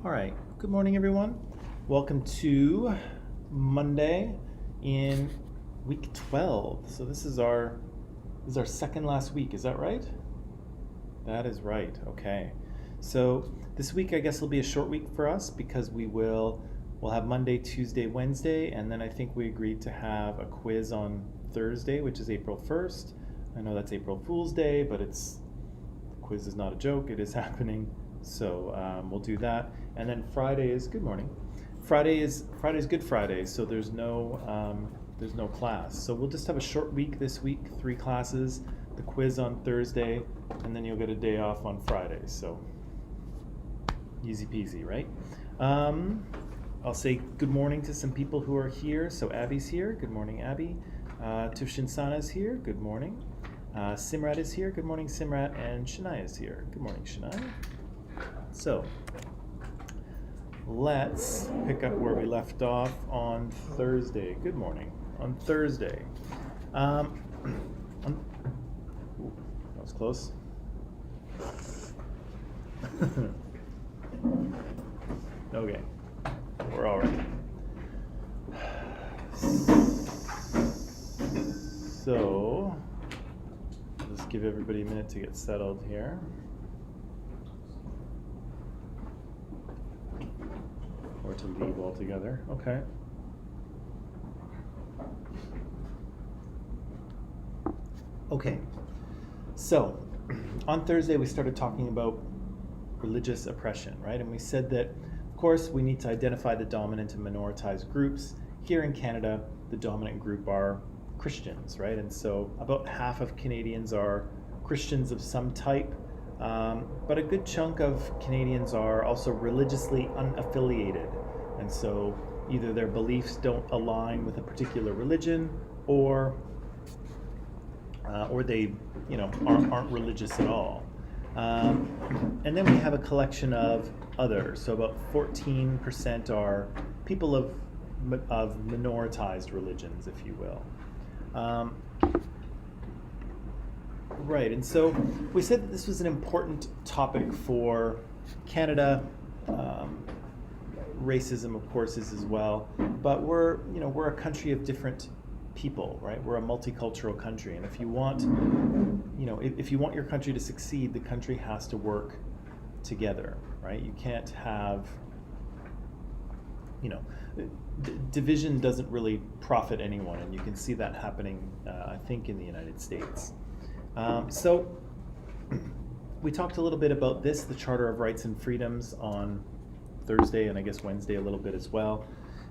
All right, good morning everyone. Welcome to Monday in week 12. So this is our second last week, is that right? That is right, okay. So this week I guess will be a short week for us because we'll have Monday, Tuesday, Wednesday, and then I think we agreed to have a quiz on Thursday, which is April 1st. I know that's April Fool's Day, but the quiz is not a joke, it is happening. So we'll do that. And then Friday is, good morning. Friday's Good Friday, so there's no class. So we'll just have a short week this week, 3 classes, the quiz on Thursday, and then you'll get a day off on Friday. So easy peasy, right? I'll say good morning to some people who are here. So Abby's here, good morning Abby. Tushinsana's here, good morning. Simrat is here, good morning Simrat, and Shania is here. Good morning Shania. So let's pick up where we left off on Thursday. Good morning. On Thursday. That was close. Okay, we're all right. So, I'll just give everybody a minute to get settled here. Or to leave altogether. Okay. Okay. So, on Thursday we started talking about religious oppression, right? And we said that, of course, we need to identify the dominant and minoritized groups. Here in Canada, the dominant group are Christians, right? And so about half of Canadians are Christians of some type. But a good chunk of Canadians are also religiously unaffiliated, and so either their beliefs don't align with a particular religion, or they, aren't religious at all. And then we have a collection of others. So about 14% are people of minoritized religions, if you will. Right, and so we said that this was an important topic for Canada. Racism, of course, is as well. But we're a country of different people, right? We're a multicultural country, and if you want your country to succeed, the country has to work together, right? You can't have, division doesn't really profit anyone, and you can see that happening, I think, in the United States. So we talked a little bit about this, the Charter of Rights and Freedoms, on Thursday, and I guess Wednesday a little bit as well.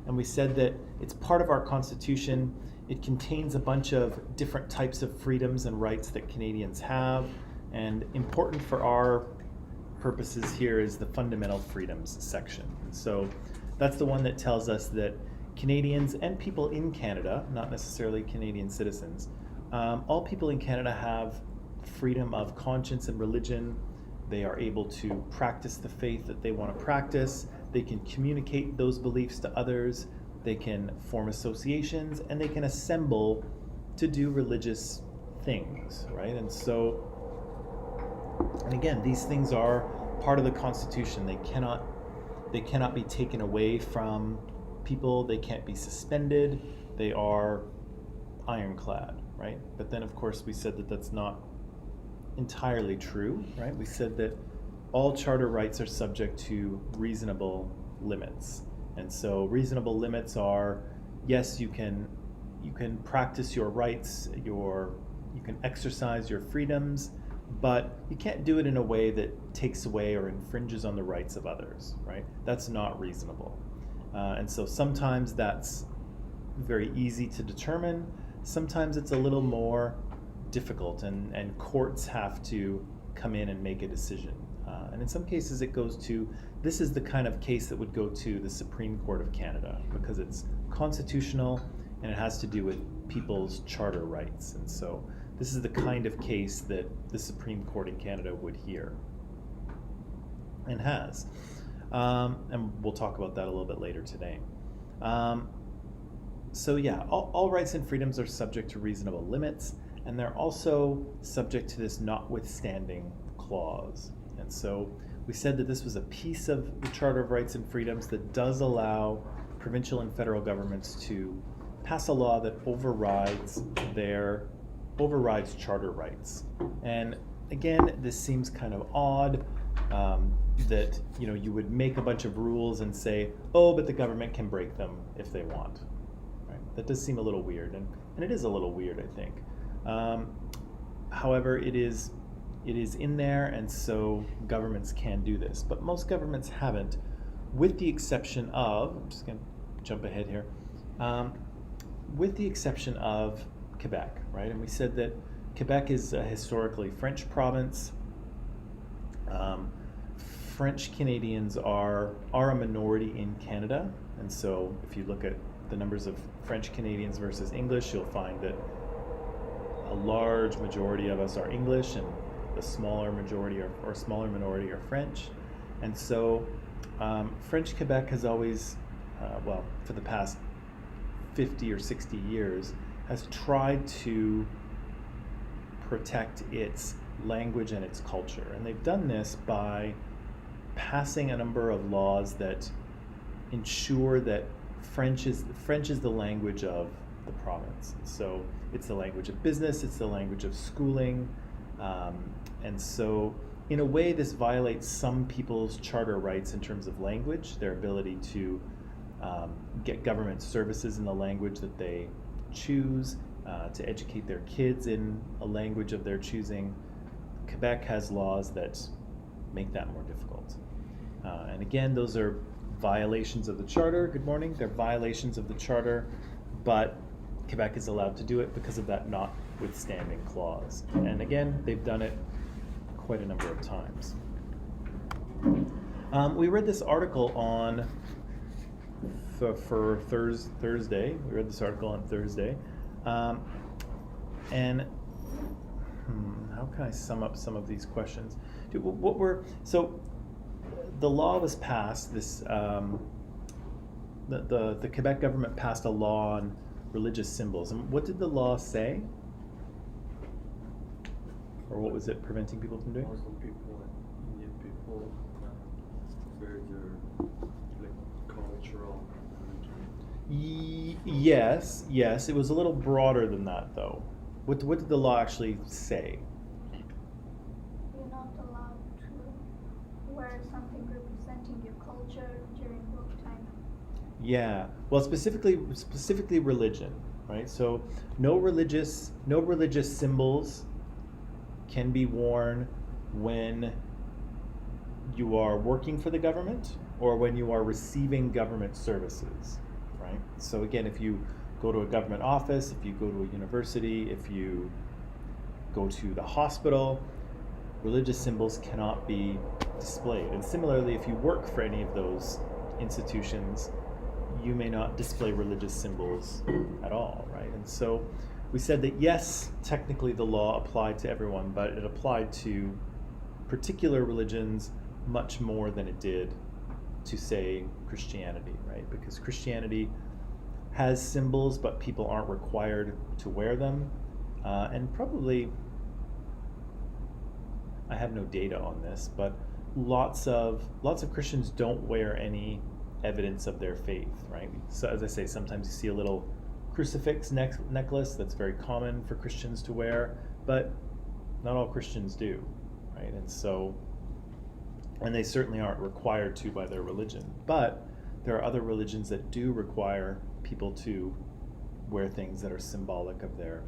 And we said that it's part of our Constitution. It contains a bunch of different types of freedoms and rights that Canadians have. And important for our purposes here is the Fundamental Freedoms section. So that's the one that tells us that Canadians and people in Canada, not necessarily Canadian citizens, all people in Canada have freedom of conscience and religion. They are able to practice the faith that they want to practice. They can communicate those beliefs to others. They can form associations, and they can assemble to do religious things, right? And so, and again, these things are part of the Constitution. They cannot be taken away from people. They can't be suspended. They are ironclad, right? But then, of course, we said that that's not entirely true, right? We said that all charter rights are subject to reasonable limits. And so reasonable limits are, yes, you can practice your rights, you can exercise your freedoms, but you can't do it in a way that takes away or infringes on the rights of others, right? That's not reasonable. And so sometimes that's very easy to determine. Sometimes it's a little more difficult, and courts have to come in and make a decision. And in some cases this is the kind of case that would go to the Supreme Court of Canada, because it's constitutional and it has to do with people's charter rights. And so this is the kind of case that the Supreme Court in Canada would hear, and has. And we'll talk about that a little bit later today. So yeah, all rights and freedoms are subject to reasonable limits, and they're also subject to this notwithstanding clause. And so we said that this was a piece of the Charter of Rights and Freedoms that does allow provincial and federal governments to pass a law that overrides charter rights. And again, this seems kind of odd, that you would make a bunch of rules and say, oh, but the government can break them if they want. Right? That does seem a little weird, and it is a little weird, I think. However, it is in there, and so governments can do this. But most governments haven't, with the exception of, I'm just going to jump ahead here, with the exception of Quebec, right? And we said that Quebec is a historically French province. French Canadians are a minority in Canada, and so if you look at the numbers of French Canadians versus English, you'll find that a large majority of us are English, and the smaller minority are French. And so French Quebec has always, for the past 50 or 60 years, has tried to protect its language and its culture. And they've done this by passing a number of laws that ensure that French is the language of the province. So it's the language of business, it's the language of schooling, and so in a way this violates some people's charter rights in terms of language, their ability to get government services in the language that they choose, to educate their kids in a language of their choosing. Quebec has laws that make that more difficult. And again, those are violations of the Charter. Good morning. They're violations of the Charter, but Quebec is allowed to do it because of that notwithstanding clause. And again, they've done it quite a number of times. We read this article on for Thursday. We read this article on Thursday, and how can I sum up some of these questions? The law was passed. The Quebec government passed a law on religious symbols. And what did the law say? Or what was it preventing people from doing? Muslim people and Indian people wear their cultural religion. Yes. It was a little broader than that, though. What did the law actually say? You're not allowed to wear something representing your culture during work time. Yeah. Well, specifically religion, right? So no religious symbols can be worn when you are working for the government or when you are receiving government services, right? So again, if you go to a government office, if you go to a university, if you go to the hospital, religious symbols cannot be displayed. And similarly, if you work for any of those institutions, you may not display religious symbols at all, right? And so we said that yes, technically the law applied to everyone, but it applied to particular religions much more than it did to, say, Christianity, right? Because Christianity has symbols, but people aren't required to wear them. And probably, I have no data on this, but lots of Christians don't wear any evidence of their faith, right? So as I say, sometimes you see a little crucifix necklace that's very common for Christians to wear, but not all Christians do, right? And they certainly aren't required to by their religion. But there are other religions that do require people to wear things that are symbolic of their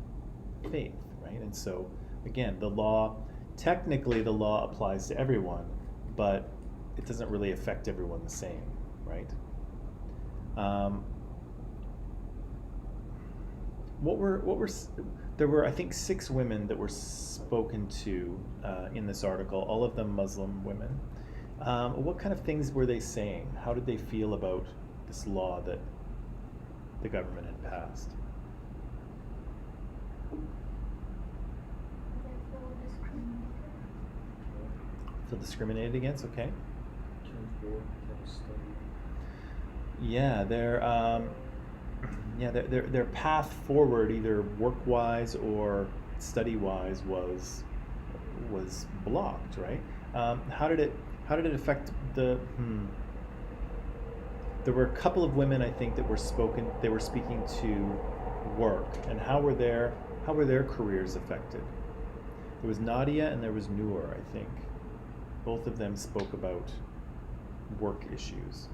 faith, right? And so again, technically the law applies to everyone, but it doesn't really affect everyone the same, right? There were I think 6 women that were spoken to in this article, all of them Muslim women. What kind of things were they saying? How did they feel about this law that the government had passed? They feel discriminated. Feel discriminated against? Okay. Can't work, can't study. Yeah, their path forward, either work-wise or study-wise, was blocked, right? How did How did it affect the? There were a couple of women I think that were speaking to work, and how were their careers affected? There was Nadia and there was Noor, I think. Both of them spoke about work issues.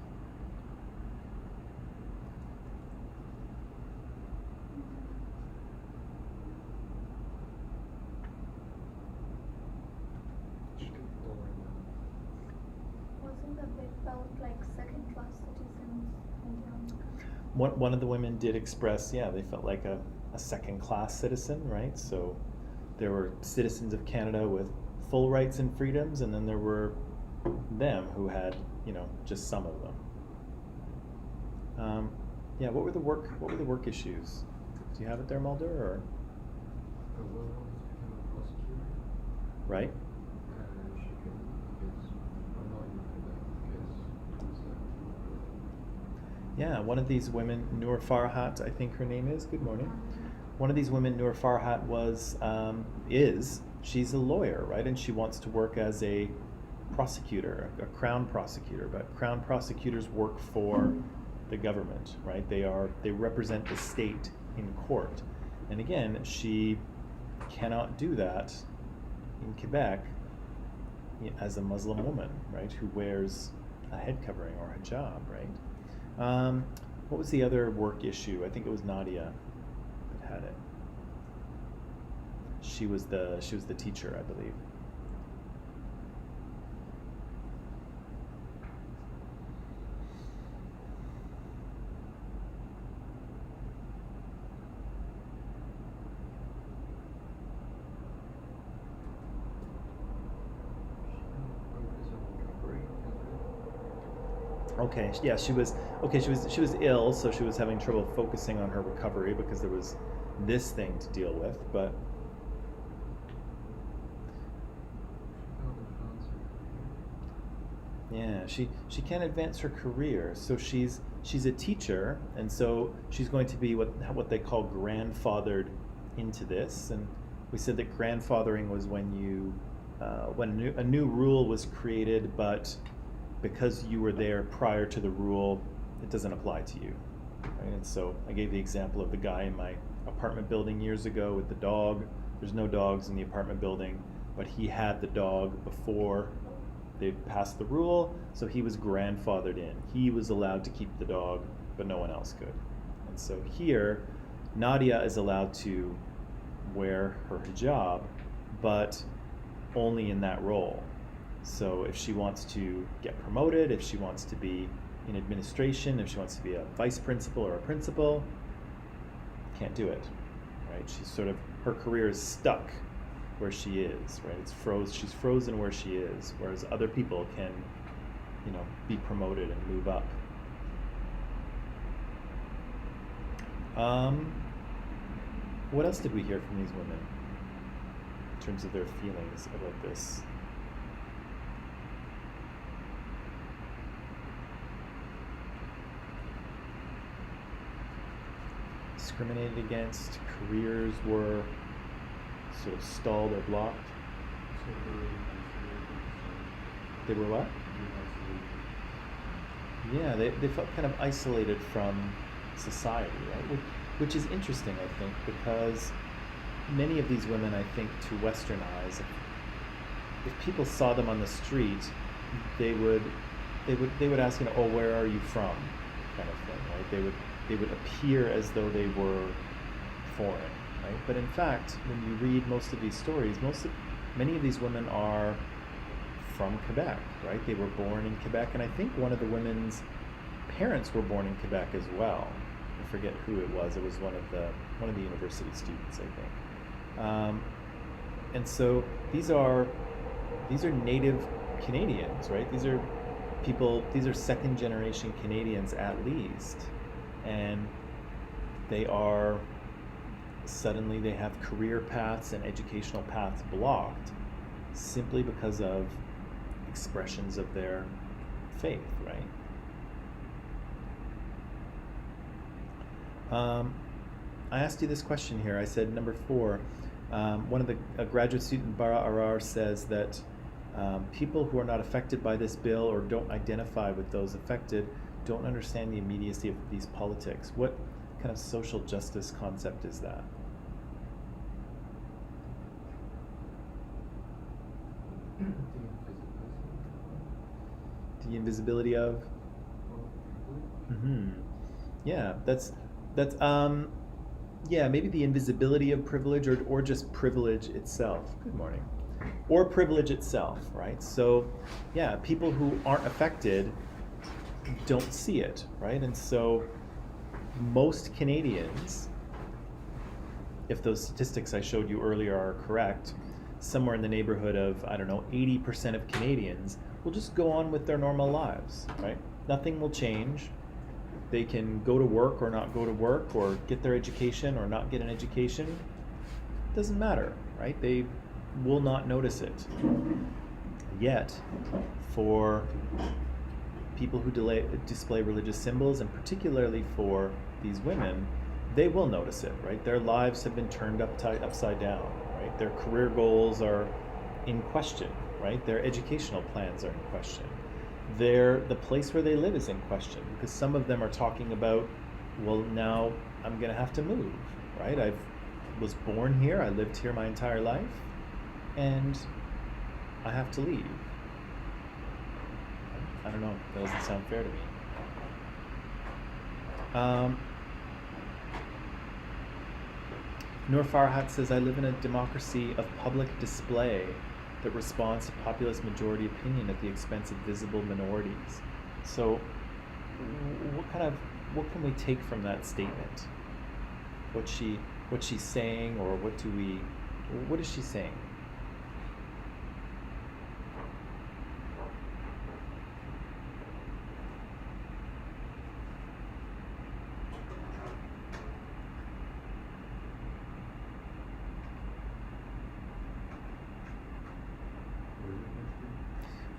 Wasn't that they felt like second-class citizens in their own country? One of the women did express, they felt like a second-class citizen, right? So there were citizens of Canada with full rights and freedoms, and then there were them who had, just some of them. What were the work issues? Do you have it there, Mulder, or? Well, became a prosecutor. Right. She could, because I'm not in Quebec, because Yeah, one of these women, Noor Farhat, I think her name is. Good morning. One of these women, Noor Farhat, she's a lawyer, right? And she wants to work as a prosecutor, a crown prosecutor. But crown prosecutors work for the government, right? They represent the state in court. And again, she cannot do that in Quebec as a Muslim woman, right? Who wears a head covering or hijab, right? What was the other work issue? I think it was Nadia that had it. She was the teacher, I believe. Okay, yeah, she was ill, so she was having trouble focusing on her recovery because there was this thing to deal with, but yeah, she can't advance her career. So she's a teacher, and so she's going to be what they call grandfathered into this. And we said that grandfathering was when a new rule was created, but because you were there prior to the rule, it doesn't apply to you. Right? And so I gave the example of the guy in my apartment building years ago with the dog. There's no dogs in the apartment building, but he had the dog before they passed the rule, so he was grandfathered in. He was allowed to keep the dog, but no one else could. And so here, Nadia is allowed to wear her hijab, but only in that role. So if she wants to get promoted, if she wants to be in administration, if she wants to be a vice principal or a principal, can't do it, right? Her career is stuck where she is, right? She's frozen where she is, whereas other people can, be promoted and move up. What else did we hear from these women in terms of their feelings about this? Discriminated against, careers were sort of stalled or blocked. They were what? Yeah, they felt kind of isolated from society, right? Which is interesting, I think, because many of these women, I think, to Western eyes, if people saw them on the street, they would ask, oh, where are you from, kind of thing, right? They would appear as though they were foreign, right? But in fact, when you read most of these stories, many of these women are from Quebec, right? They were born in Quebec, and I think one of the women's parents were born in Quebec as well. I forget who it was. It was one of the university students, I think. And so these are native Canadians, right? These are second generation Canadians at least. And they have career paths and educational paths blocked simply because of expressions of their faith, right? I asked you this question here. I said number 4. A graduate student, Bara Arar, says that People who are not affected by this bill or don't identify with those affected don't understand the immediacy of these politics. What kind of social justice concept is that? The invisibility of? Mm-hmm. Yeah, yeah, maybe the invisibility of privilege or just privilege itself. Good morning. Or privilege itself, right? So, yeah, people who aren't affected don't see it, right? And so most Canadians, if those statistics I showed you earlier are correct, somewhere in the neighborhood of, I don't know, 80% of Canadians will just go on with their normal lives, right? Nothing will change. They can go to work or not go to work, or get their education or not get an education. It doesn't matter, right? They will not notice it. Yet, for people who display religious symbols, and particularly for these women, they will notice it, right? Their lives have been turned upside down, right? Their career goals are in question, right? Their educational plans are in question. The place where they live is in question, because some of them are talking about, well, now I'm gonna have to move, right? I was born here, I lived here my entire life, and I have to leave. I don't know, that doesn't sound fair to me. Noor Farhat says, I live in a democracy of public display that responds to populist majority opinion at the expense of visible minorities. So what can we take from that statement? What she's saying, or what is she saying?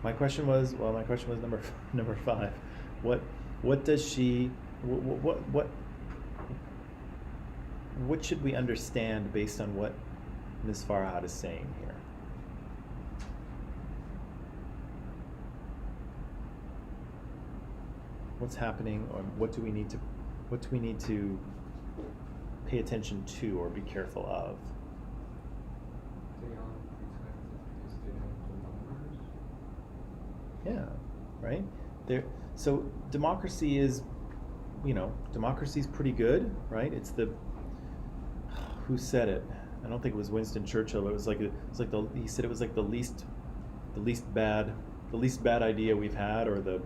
My question was number 5. What does she what should we understand based on what Ms. Farhad is saying here? What's happening, or what do we need to pay attention to or be careful of? They are protected because they have the numbers. Yeah, right? So democracy is, democracy's pretty good, right? It's who said it? I don't think it was Winston Churchill, but he said it was like the least bad idea we've had, or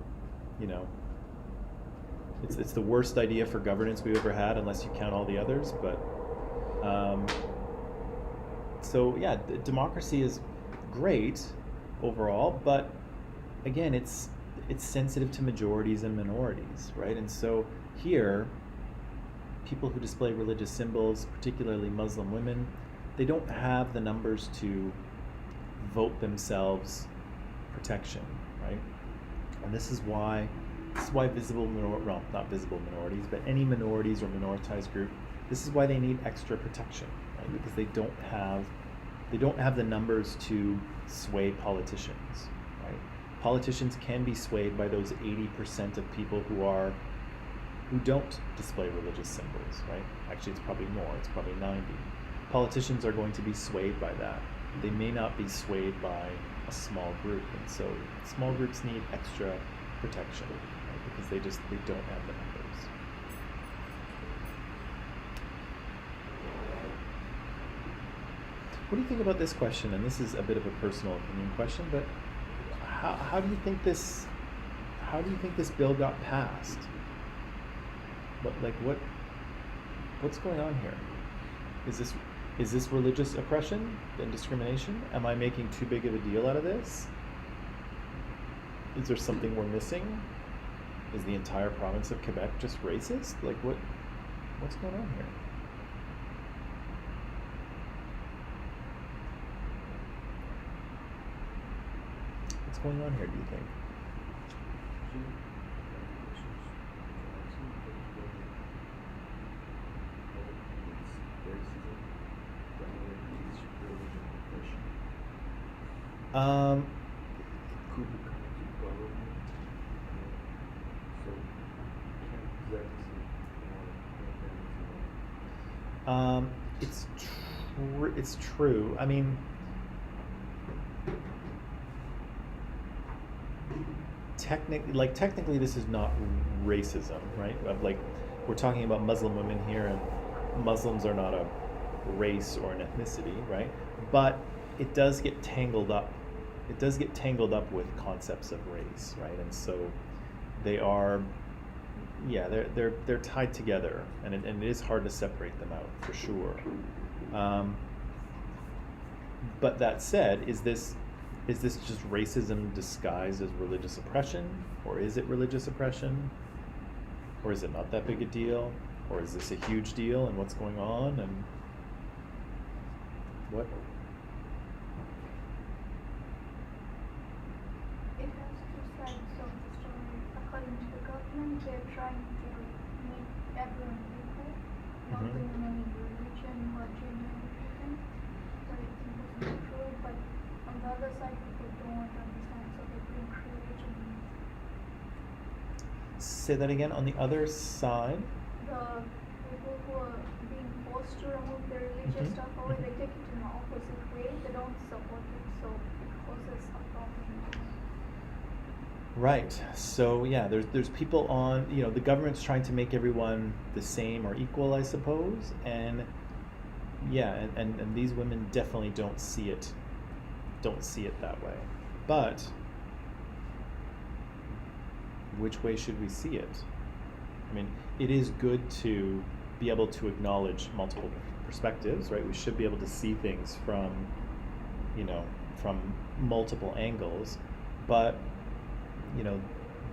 it's the worst idea for governance we've ever had, unless you count all the others. But so yeah, democracy is great overall, but again, it's sensitive to majorities and minorities, right? And so here, people who display religious symbols, particularly Muslim women, they don't have the numbers to vote themselves protection, right? And this is why not visible minorities, but any minorities or minoritized group, this is why they need extra protection, right? Because they don't have the numbers to sway politicians, right? Politicians can be swayed by those 80% of people who don't display religious symbols, right? Actually, it's probably more. It's probably 90. Politicians are going to be swayed by that. They may not be swayed by a small group, and so small groups need extra protection, right? Because they don't have the numbers. What do you think about this question? And this is a bit of a personal opinion question, but how do you think this bill got passed? What's going on here? Is this religious oppression and discrimination? Am I making too big of a deal out of this? Is there something we're missing? Is the entire province of Quebec just racist? What's going on here? What's going on here, do you think? who becomes government. So can't exactly say It's true. I mean, technically, this is not racism, right? Like, we're talking about Muslim women here, and Muslims are not a race or an ethnicity, right? But it does get tangled up. It does get tangled up with concepts of race, right? And so they are, yeah, they're tied together, and it is hard to separate them out for sure. But that said, is this just racism disguised as religious oppression, or is it religious oppression, or is it not that big a deal, or is this a huge deal, and what's going on, and what? It has two sides of the story. According to the government, they're trying to make everyone equal, not Mhm. bringing any religion or gender or anything. So I think it's not true. But on the other side, people don't want to understand, so they bring religion in. Say that again. On the other side. The people who are being forced to remove their religious Mhm. stuff away, they take it in the opposite way. They don't support it, so it causes a problem. Right. So yeah, there's people on, the government's trying to make everyone the same or equal, I suppose, and yeah, and these women definitely don't see it that way. But which way should we see it? I mean, it is good to be able to acknowledge multiple perspectives, right? We should be able to see things from multiple angles, but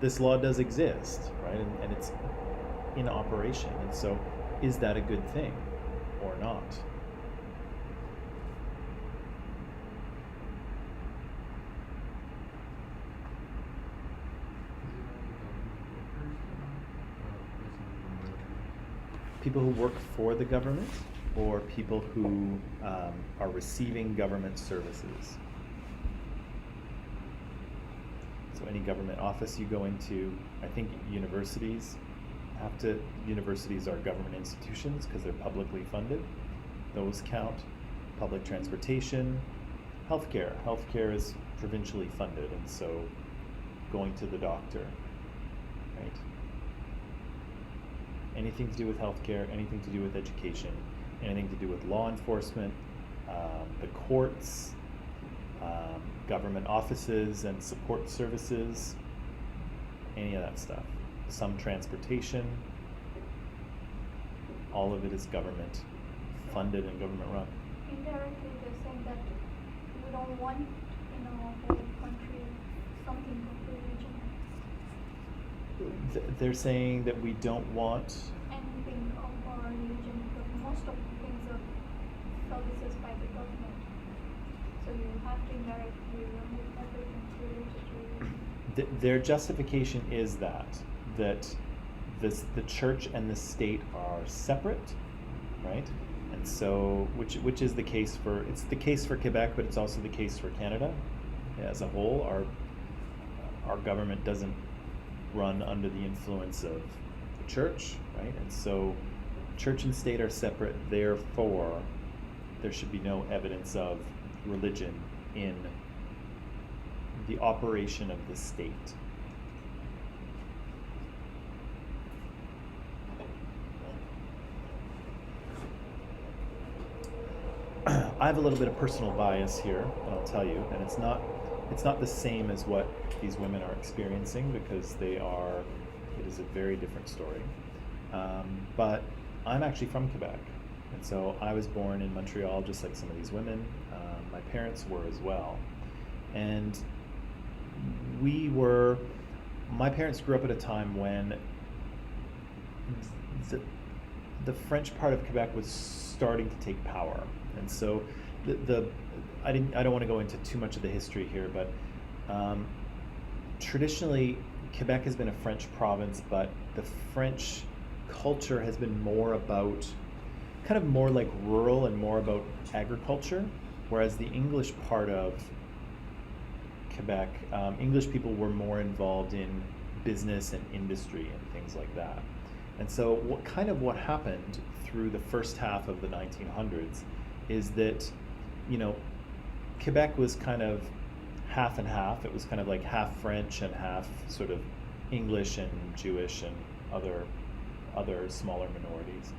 this law does exist, right? And it's in operation. And so is that a good thing or not? People who work for the government, or people who are receiving government services? So any government office you go into, I think universities are government institutions because they're publicly funded. Those count. Public transportation, healthcare. Healthcare is provincially funded, and so going to the doctor, right? Anything to do with healthcare, anything to do with education, anything to do with law enforcement, the courts, government offices and support services, any of that stuff. Some transportation, all of it is government funded and government run. Indirectly, they're saying that we don't want in our whole country something of religion. They're saying that we don't want. Anything of our religion, because most of the things are services by the government. So you have to indirectly remove everything related to religion. Their justification is that the church and the state are separate, right? And so, which is the case it's the case for Quebec, but it's also the case for Canada as a whole. Our government doesn't run under the influence of the church, right? And so church and state are separate, therefore there should be no evidence of religion in the operation of the state. I have a little bit of personal bias here, and I'll tell you, and it's not the same as what these women are experiencing, because it is a very different story. But I'm actually from Quebec, and so I was born in Montreal just like some of these women. My parents were as well. And my parents grew up at a time when the French part of Quebec was starting to take power. And so I don't want to go into too much of the history here, but traditionally Quebec has been a French province, but the French culture has been more like rural and more about agriculture, whereas the English part of Quebec, English people were more involved in business and industry and things like that. And so what happened through the first half of the 1900s is that, Quebec was kind of half and half. It was kind of like half French and half sort of English and Jewish and other smaller minorities.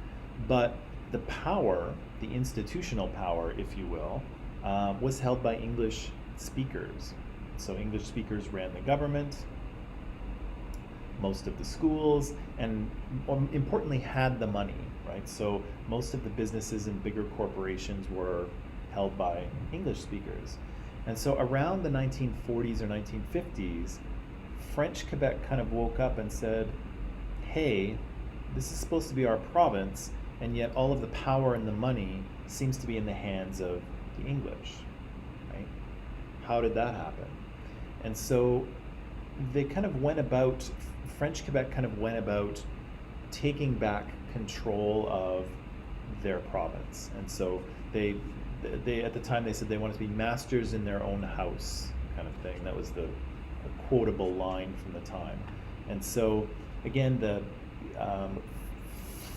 But the power, the institutional power, if you will, was held by English speakers. So English speakers ran the government, most of the schools, and importantly had the money, right? So most of the businesses and bigger corporations were held by English speakers. And so around the 1940s or 1950s, French Quebec kind of woke up and said, hey, this is supposed to be our province, and yet all of the power and the money seems to be in the hands of the English, right? How did that happen? And so they kind of went about, French Quebec kind of went about taking back control of their province. And so they at the time they said they wanted to be masters in their own house, kind of thing. That was the quotable line from the time. And so again, the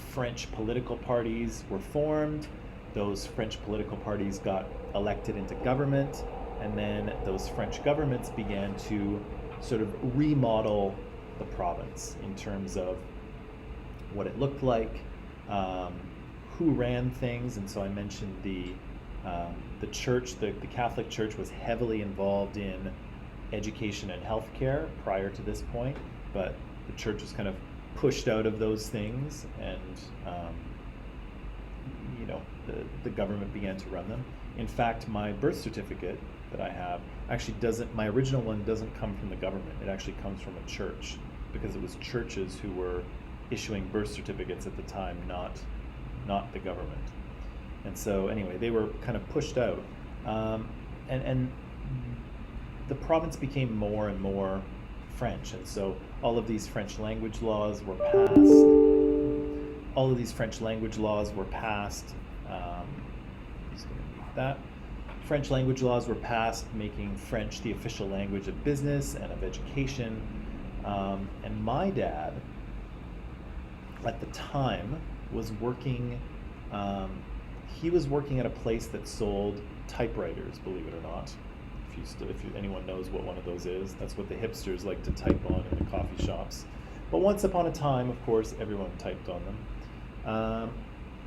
French political parties were formed. Those French political parties got elected into government, and then those French governments began to sort of remodel the province in terms of what it looked like, who ran things. And so I mentioned the church, the Catholic Church was heavily involved in education and healthcare prior to this point, but the church was kind of pushed out of those things, and the government began to run them. In fact, my birth certificate that I have actually my original one doesn't come from the government. It actually comes from a church, because it was churches who were issuing birth certificates at the time, not the government. And so anyway, they were kind of pushed out, and the province became more and more French, and so all of these French language laws were passed. Just going to mute that. French language laws were passed, making French the official language of business and of education. And my dad, at the time, was working. He was working at a place that sold typewriters, believe it or not. If anyone knows what one of those is, that's what the hipsters like to type on in the coffee shops. But once upon a time, of course, everyone typed on them.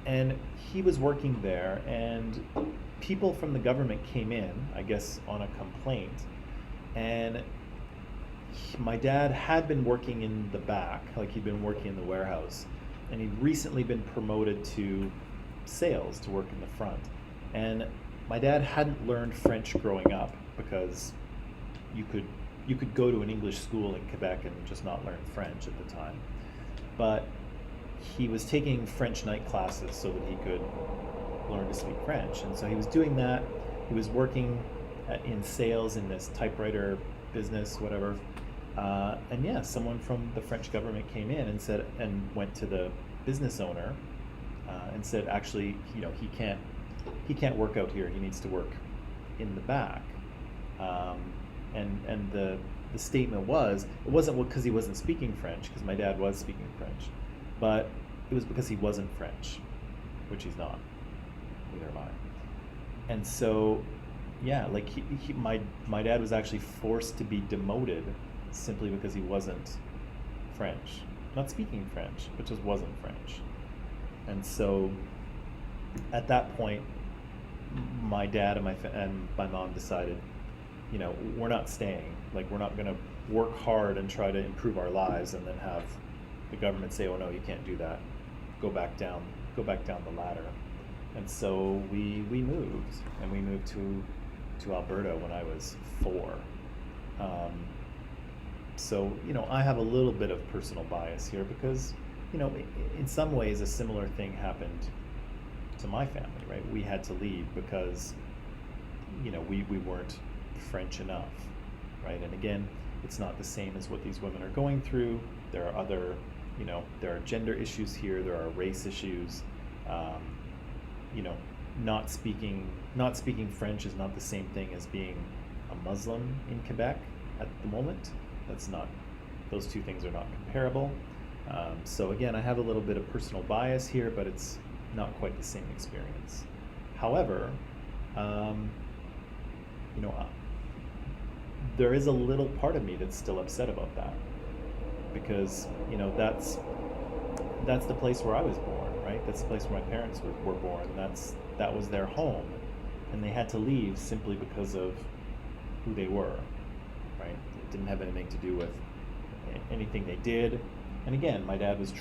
And he was working there, and people from the government came in, I guess, on a complaint. And my dad had been working in the back, like he'd been working in the warehouse, and he'd recently been promoted to sales, to work in the front. And my dad hadn't learned French growing up, because you could go to an English school in Quebec and just not learn French at the time. But he was taking French night classes so that he could learn to speak French. And so he was doing that. He was working in sales in this typewriter business, whatever. And yeah, someone from the French government came in and went to the business owner and said, actually, he can't work out here. He needs to work in the back. And the statement was, it wasn't because he wasn't speaking French, because my dad was speaking French, but it was because he wasn't French, which he's not. Neither am I. And so, yeah, like my dad was actually forced to be demoted simply because he wasn't French, not speaking French, but just wasn't French. And so, at that point, my dad and my mom decided, we're not staying. Like, we're not going to work hard and try to improve our lives and then have the government say, oh no, you can't do that. Go back down the ladder. And so we moved, and we moved to Alberta when I was 4. So, I have a little bit of personal bias here because, in some ways a similar thing happened to my family, right? We had to leave because, we weren't French enough, right? And again, it's not the same as what these women are going through. There are other, there are gender issues here. There are race issues. Not speaking French is not the same thing as being a Muslim in Quebec at the moment. Those two things are not comparable. So again, I have a little bit of personal bias here, but it's not quite the same experience. However, there is a little part of me that's still upset about that, because that's the place where I was born, right? That's the place where my parents were born. That was their home, and they had to leave simply because of who they were, right? It didn't have anything to do with anything they did. And again, my dad was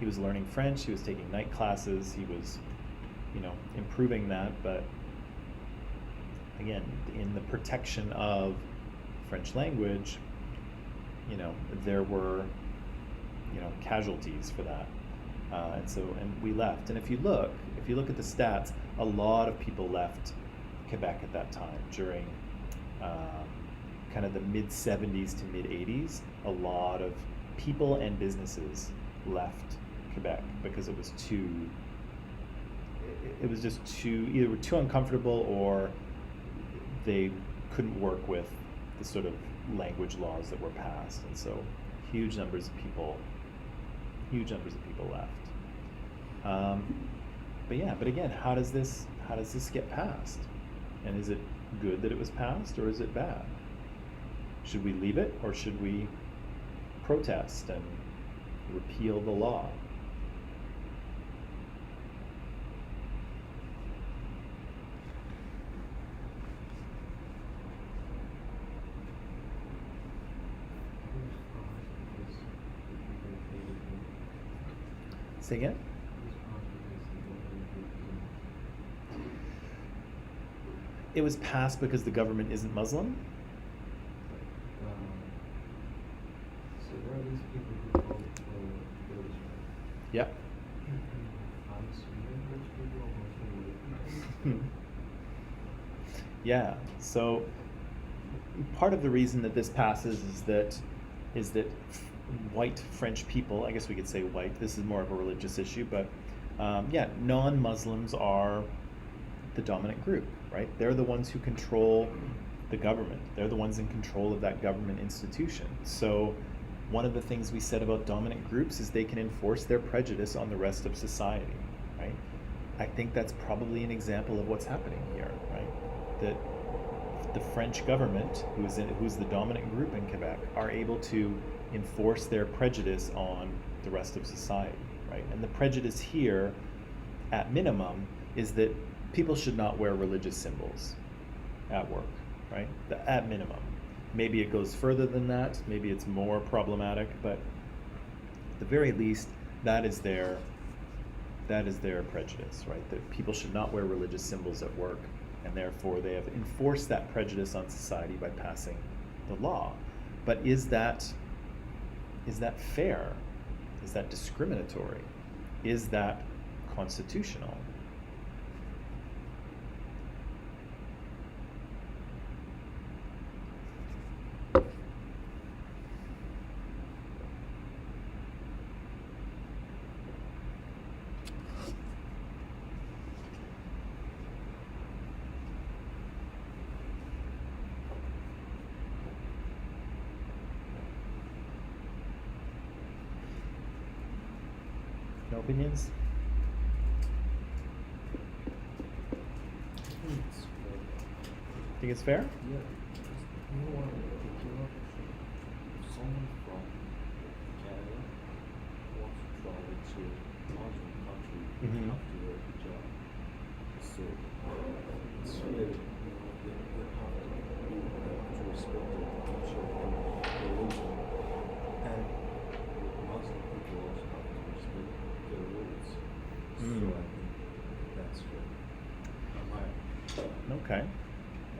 he was learning French, he was taking night classes, he was, improving that, but again, in the protection of French language, there were, casualties for that. And we left. And if you look at the stats, a lot of people left Quebec at that time during kind of the mid-70s to mid-80s. A lot of people and businesses left Quebec because it was just either too uncomfortable, or they couldn't work with the sort of language laws that were passed, and so huge numbers of people left. But again, how does this get passed? And is it good that it was passed, or is it bad? Should we leave it, or should we protest and repeal the law? Say again? It was passed because the government isn't Muslim? So there are these people who vote for village. Yeah. I'm assuming rich people are mostly white people. Yeah. So part of the reason that this passes is that white French people, I guess we could say white, this is more of a religious issue, but non-Muslims are the dominant group, right? They're the ones who control the government. They're the ones in control of that government institution. So one of the things we said about dominant groups is they can enforce their prejudice on the rest of society, right? I think that's probably an example of what's happening here, right? That the French government, who's the dominant group in Quebec, are able to enforce their prejudice on the rest of society, right? And the prejudice here, at minimum, is that people should not wear religious symbols at work, right? At minimum. Maybe it goes further than that, maybe it's more problematic, but at the very least, that is their prejudice, right? That people should not wear religious symbols at work, and therefore they have enforced that prejudice on society by passing the law. But is that fair? Is that discriminatory? Is that constitutional? No opinions? Think it's fair? Yeah, just more particular. If someone from Canada wants to travel to a Muslim country, they Mhm. have to wear hijab. So it's fair, they have to respect their culture and religion. And Muslim people also have to respect their rules. So Mm. I think that's fair.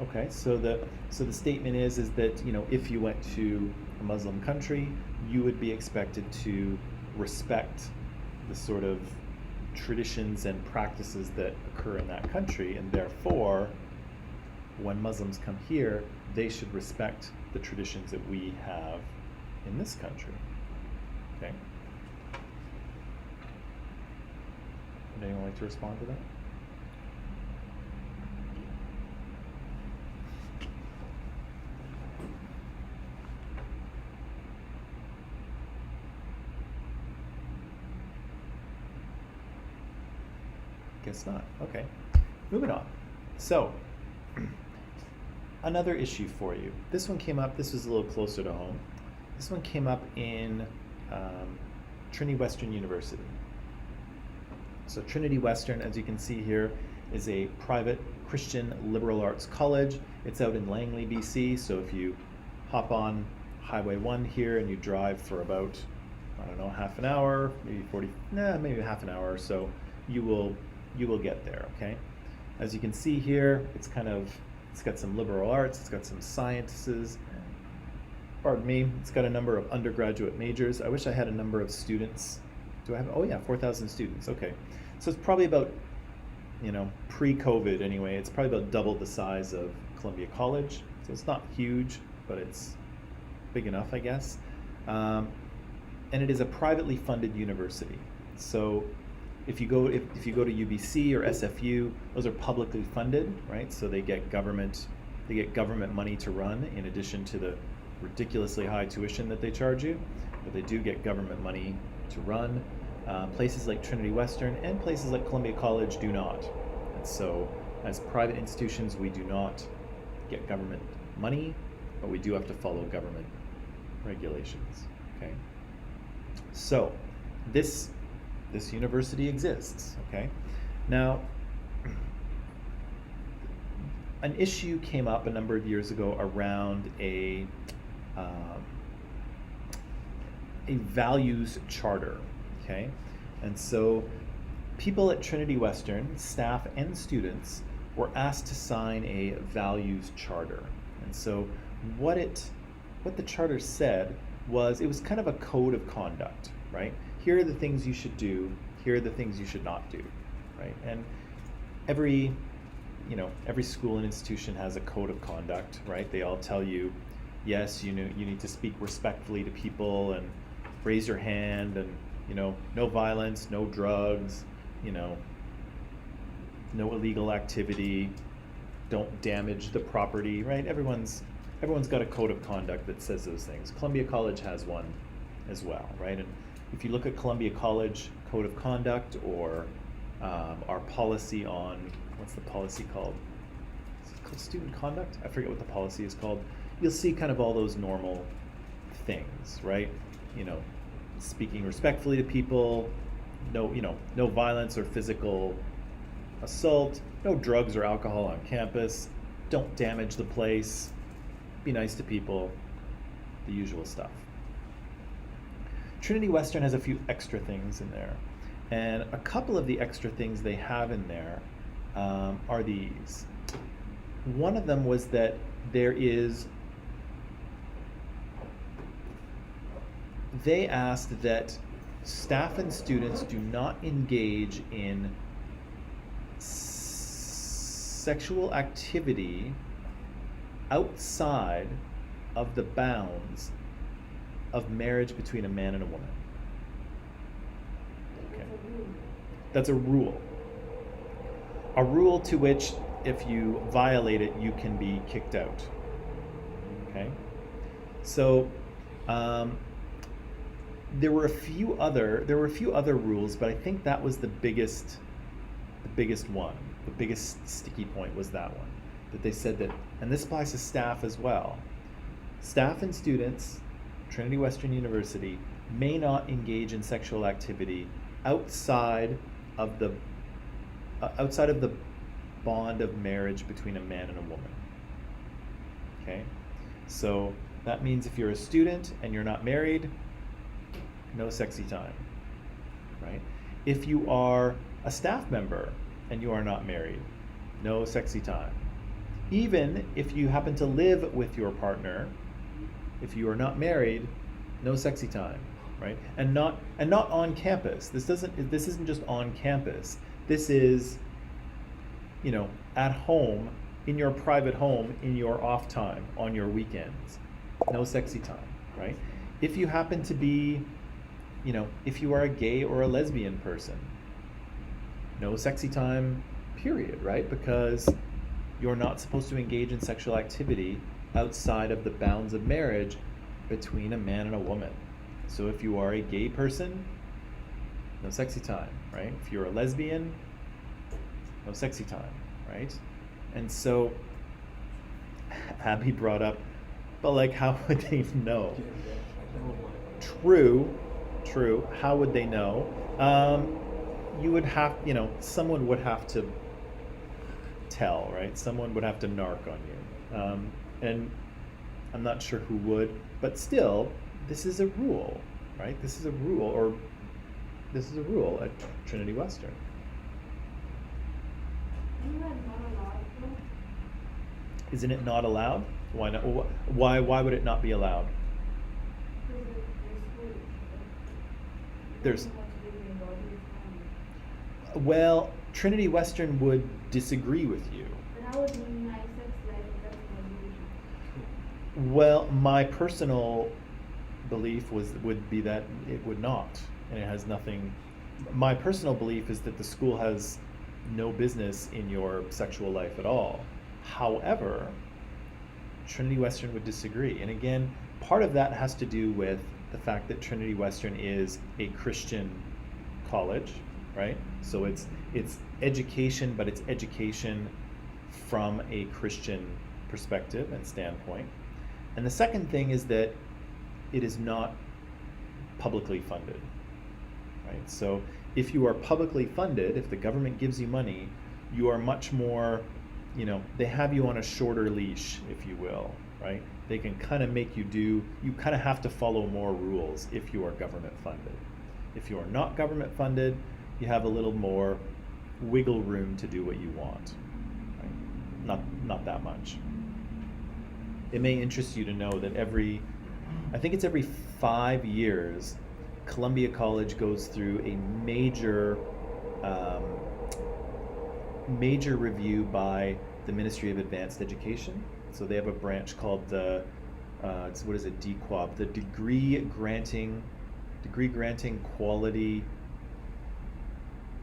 Okay. So the statement is that, if you went to a Muslim country, you would be expected to respect the sort of traditions and practices that occur in that country, and therefore, when Muslims come here, they should respect the traditions that we have in this country. Okay. Would anyone like to respond to that? Guess not. Okay. Moving on. So, another issue for you. This one came up, this was a little closer to home. This one came up in Trinity Western University. So Trinity Western, as you can see here, is a private Christian liberal arts college. It's out in Langley, BC. So if you hop on Highway 1 here and you drive for about, I don't know, half an hour, maybe half an hour or so, you will get there, okay? As you can see here, it's got some liberal arts, it's got some sciences, pardon me, it's got a number of undergraduate majors. I wish I had a number of students. Do I have, oh yeah, 4,000 students, okay. So it's probably about, pre-COVID anyway, it's probably about double the size of Columbia College. So it's not huge, but it's big enough, I guess. And it is a privately funded university. So if you go to UBC or SFU, those are publicly funded, right? So they get government money to run in addition to the ridiculously high tuition that they charge you, but they do get government money to run. Places like Trinity Western and places like Columbia College do not. And so as private institutions, we do not get government money, but we do have to follow government regulations, okay? So this university exists, okay? Now, an issue came up a number of years ago around a values charter, okay? And so people at Trinity Western, staff and students, were asked to sign a values charter. And so what the charter said was, it was kind of a code of conduct, right? Here are the things you should do, here are the things you should not do, right? And every school and institution has a code of conduct, right? They all tell you, yes, you need to speak respectfully to people and raise your hand, and no violence, no drugs, no illegal activity, don't damage the property, right? Everyone's got a code of conduct that says those things. Columbia College has one as well, right? And if you look at Columbia College Code of Conduct, or our policy on, what's the policy called? Is it called student conduct? I forget what the policy is called. You'll see kind of all those normal things, right? Speaking respectfully to people, no violence or physical assault, no drugs or alcohol on campus, don't damage the place, be nice to people, the usual stuff. Trinity Western has a few extra things in there, and a couple of the extra things they have in there are these. One of them was that they asked that staff and students do not engage in sexual activity outside of the bounds of marriage between a man and a woman. Okay. That's a rule. A rule to which, if you violate it, you can be kicked out. Okay? So, there were a few other rules, but I think that was the biggest one. The biggest sticky point was that one. That they said that, and this applies to staff as well. Staff and students, Trinity Western University, may not engage in sexual activity outside of the bond of marriage between a man and a woman. Okay? So that means if you're a student and you're not married, no sexy time, right? If you are a staff member and you are not married, no sexy time. Even if you happen to live with your partner, if you are not married, no sexy time, right? And not on campus. This isn't just on campus. This is, at home, in your private home, in your off time, on your weekends. No sexy time, right? If you happen to be, if you are a gay or a lesbian person, no sexy time, period, right? Because you're not supposed to engage in sexual activity outside of the bounds of marriage between a man and a woman. So if you are a gay person, no sexy time, right? If you're a lesbian, no sexy time, right? And so Abby brought up, but like, how would they know? Yeah, I know my. True. How would they know? You would have, someone would have to tell, right? Someone would have to narc on you. And I'm not sure who would, but still, this is a rule, right? This is a rule at Trinity Western. Isn't that not allowed though? Isn't it not allowed? Why not? Why would it not be allowed? Because there's schools. There's- Doesn't want to be involved in family. Well, Trinity Western would disagree with you. But how would you my sex life if that's my religion? Well, my personal belief would be that it would not, and it has nothing. My personal belief is that the school has no business in your sexual life at all. However, Trinity Western would disagree, and again, part of that has to do with the fact that Trinity Western is a Christian college, right? So it's education, but it's education from a Christian perspective and standpoint. And the second thing is that it is not publicly funded, right? So if you are publicly funded, if the government gives you money, you are much more, they have you on a shorter leash, if you will, right? They can kind of make you kind of have to follow more rules if you are government funded. If you are not government funded, you have a little more wiggle room to do what you want, right? Not that much. It may interest you to know that I think it's every 5 years, Columbia College goes through a major review by the Ministry of Advanced Education. So they have a branch called the DQuab, the Degree Granting Quality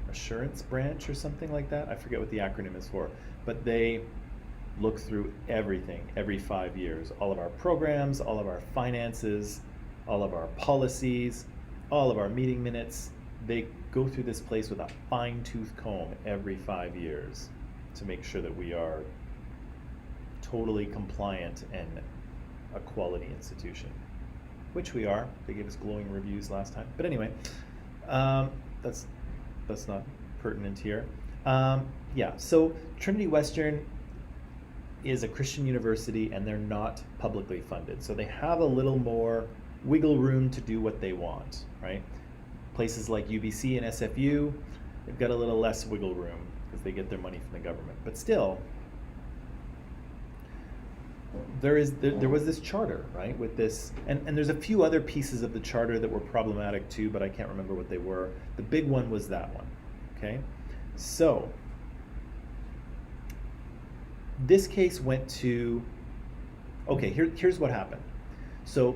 Assurance Branch or something like that. I forget what the acronym is for, but they look through everything every 5 years, all of our programs, all of our finances, all of our policies, all of our meeting minutes. They go through this place with a fine-tooth comb every 5 years to make sure that we are totally compliant and a quality institution, which we are. They gave us glowing reviews last time. But anyway, that's not pertinent here. So Trinity Western is a Christian university and they're not publicly funded. So they have a little more wiggle room to do what they want, right? Places like UBC and SFU, they've got a little less wiggle room because they get their money from the government. But still, there was this charter, right, with this, and there's a few other pieces of the charter that were problematic too, but I can't remember what they were. The big one was that one, okay? So, this case went to, here's what happened. So,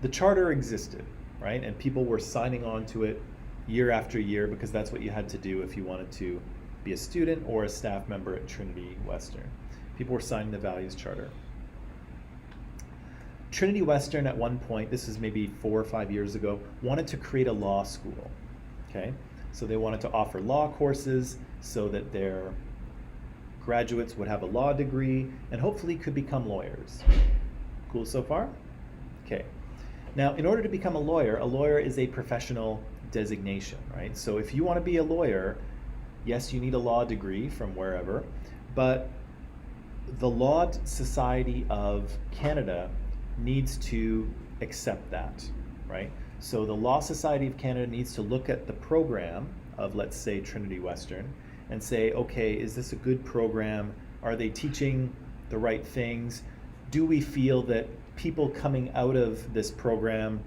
the charter existed, right, and people were signing on to it year after year because that's what you had to do if you wanted to be a student or a staff member at Trinity Western. People were signing the values charter. Trinity Western at one point, this is maybe 4 or 5 years ago, wanted to create a law school, okay? So they wanted to offer law courses so that their graduates would have a law degree and hopefully could become lawyers. Cool so far? Okay. Now, in order to become a lawyer is a professional designation, right? So if you want to be a lawyer, yes, you need a law degree from wherever, but the Law Society of Canada needs to accept that, right? So the Law Society of Canada needs to look at the program of, let's say, Trinity Western and say, okay, is this a good program? Are they teaching the right things? Do we feel that people coming out of this program,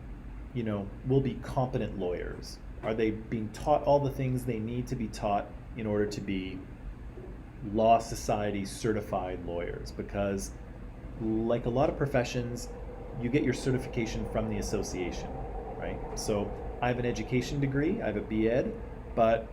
will be competent lawyers? Are they being taught all the things they need to be taught in order to be Law Society certified lawyers? Because like a lot of professions, you get your certification from the association, right? So I have an education degree, I have a B.Ed, but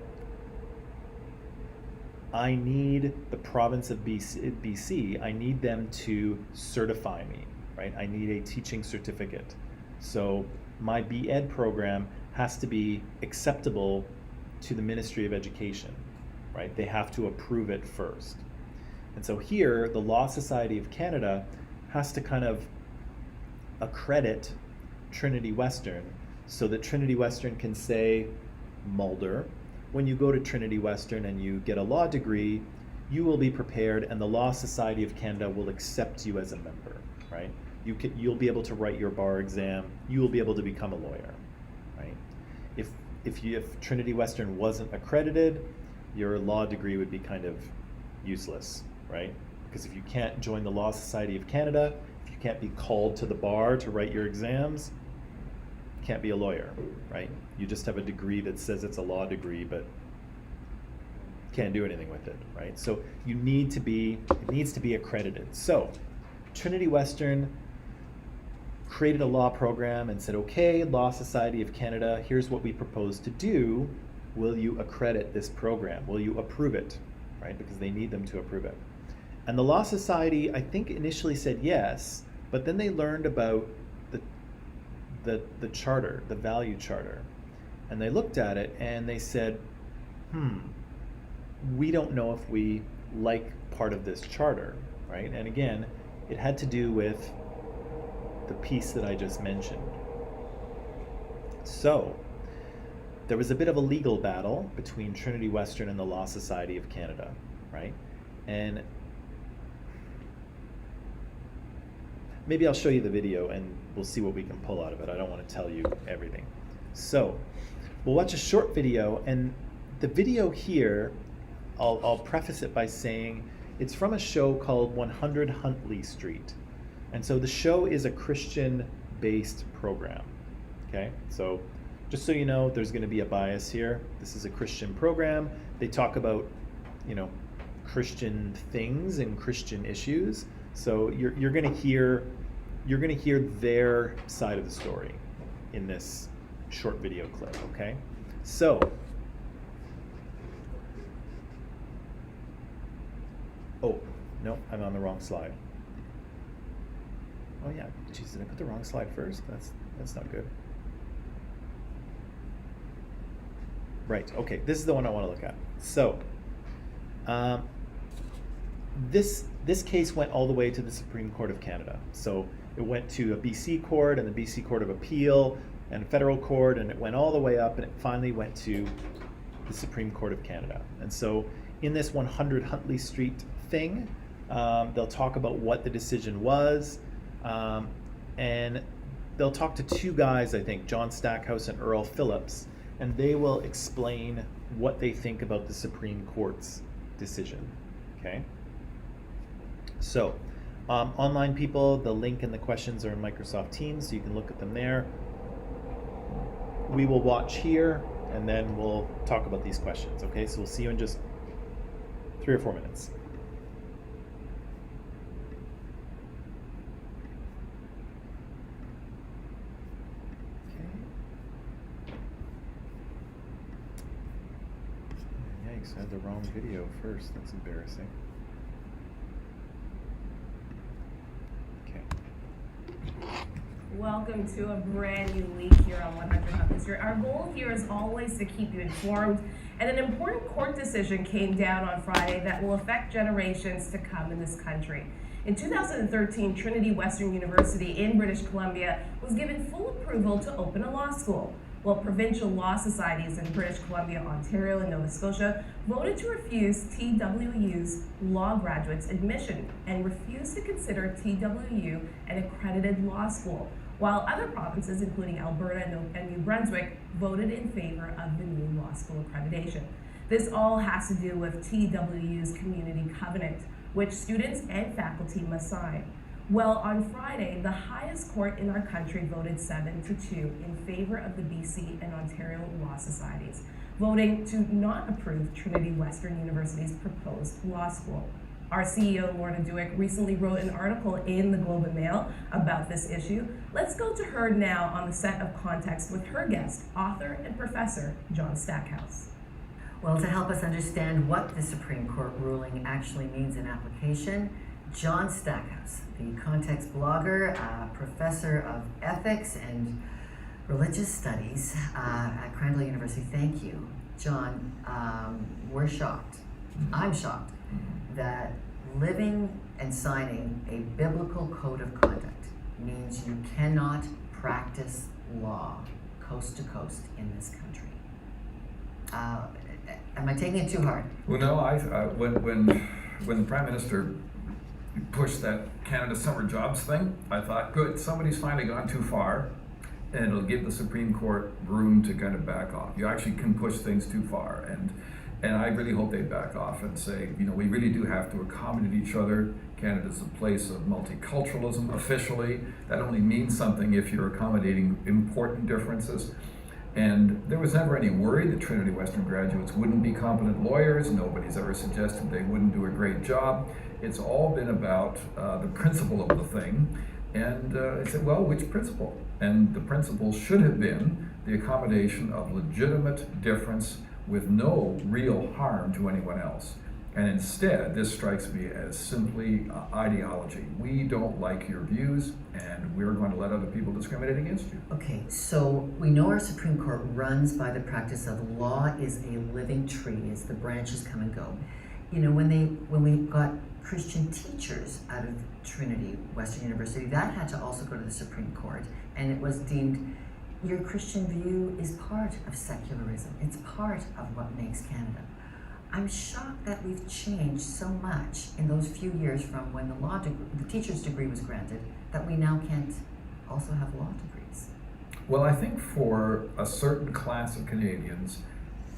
I need the province of BC, I need them to certify me, right? I need a teaching certificate. So my B.Ed program has to be acceptable to the Ministry of Education, right? They have to approve it first. And so here, the Law Society of Canada has to kind of accredit Trinity Western so that Trinity Western can say, Mulder, when you go to Trinity Western and you get a law degree, you will be prepared and the Law Society of Canada will accept you as a member, right? You'll be able to write your bar exam, you will be able to become a lawyer, right? If Trinity Western wasn't accredited, your law degree would be kind of useless, right? Because if you can't join the Law Society of Canada, if you can't be called to the bar to write your exams, you can't be a lawyer, right? You just have a degree that says it's a law degree, but can't do anything with it, right? So it needs to be accredited. So Trinity Western created a law program and said, okay, Law Society of Canada, here's what we propose to do. Will you accredit this program? Will you approve it, right? Because they need them to approve it. And the Law Society, I think, initially said yes, but then they learned about the charter, the value charter. And they looked at it and they said, we don't know if we like part of this charter, right? And again, it had to do with the piece that I just mentioned. So there was a bit of a legal battle between Trinity Western and the Law Society of Canada, right? And maybe I'll show you the video and we'll see what we can pull out of it. I don't want to tell you everything. So we'll watch a short video, and the video here, I'll preface it by saying it's from a show called 100 Huntley Street. And so the show is a Christian-based program, okay? So just so you know, there's going to be a bias here. This is a Christian program. They talk about, Christian things and Christian issues. So you're going to hear their side of the story in this short video clip, okay? So, oh, no, I'm on the wrong slide. Oh yeah, geez, did I put the wrong slide first? That's not good. Right, okay, this is the one I want to look at. So, this case went all the way to the Supreme Court of Canada. So it went to a BC court and the BC Court of Appeal and a federal court, and it went all the way up and it finally went to the Supreme Court of Canada. And so in this 100 Huntley Street thing, they'll talk about what the decision was, and they'll talk to two guys, I think, John Stackhouse and Earl Phillips, and they will explain what they think about the Supreme Court's decision, okay? So, online people, the link and the questions are in Microsoft Teams, so you can look at them there. We will watch here, and then we'll talk about these questions, okay? So we'll see you in just 3 or 4 minutes. Yikes, I had the wrong video first. That's embarrassing. Okay. Welcome to a brand new week here on 100 Huntley Street. Our goal here is always to keep you informed, and an important court decision came down on Friday that will affect generations to come in this country. In 2013, Trinity Western University in British Columbia was given full approval to open a law school, while provincial law societies in British Columbia, Ontario, and Nova Scotia voted to refuse TWU's law graduates admission and refused to consider TWU an accredited law school, while other provinces, including Alberta and New Brunswick, voted in favor of the new law school accreditation. This all has to do with TWU's community covenant, which students and faculty must sign. Well, on Friday, the highest court in our country voted 7-2 in favor of the BC and Ontario law societies, voting to not approve Trinity Western University's proposed law school. Our CEO, Lorna Duick, recently wrote an article in the Globe and Mail about this issue. Let's go to her now on the set of Context with her guest, author and professor, John Stackhouse. Well, to help us understand what the Supreme Court ruling actually means in application, John Stackhouse, the Context blogger, professor of ethics and religious studies at Crandall University. Thank you. John, we're shocked I'm shocked that living and signing a biblical code of conduct means you cannot practice law coast to coast in this country. Am I taking it too hard? Well, no, when the Prime Minister pushed that Canada Summer Jobs thing, I thought, good, somebody's finally gone too far, and it'll give the Supreme Court room to kind of back off. You actually can push things too far, and I really hope they back off and say, you know, we really do have to accommodate each other. Canada's a place of multiculturalism officially. That only means something if you're accommodating important differences. And there was never any worry that Trinity Western graduates wouldn't be competent lawyers. Nobody's ever suggested they wouldn't do a great job. It's all been about the principle of the thing. And I said, well, which principle? And the principle should have been the accommodation of legitimate difference with no real harm to anyone else. And instead, this strikes me as simply ideology. We don't like your views, and we're going to let other people discriminate against you. Okay, so we know our Supreme Court runs by the practice of law is a living tree as the branches come and go. You know, when we got Christian teachers out of Trinity Western University, that had to also go to the Supreme Court, and it was deemed your Christian view is part of secularism. It's part of what makes Canada. I'm shocked that we've changed so much in those few years from when the teacher's degree was granted, that we now can't also have law degrees. Well, I think for a certain class of Canadians,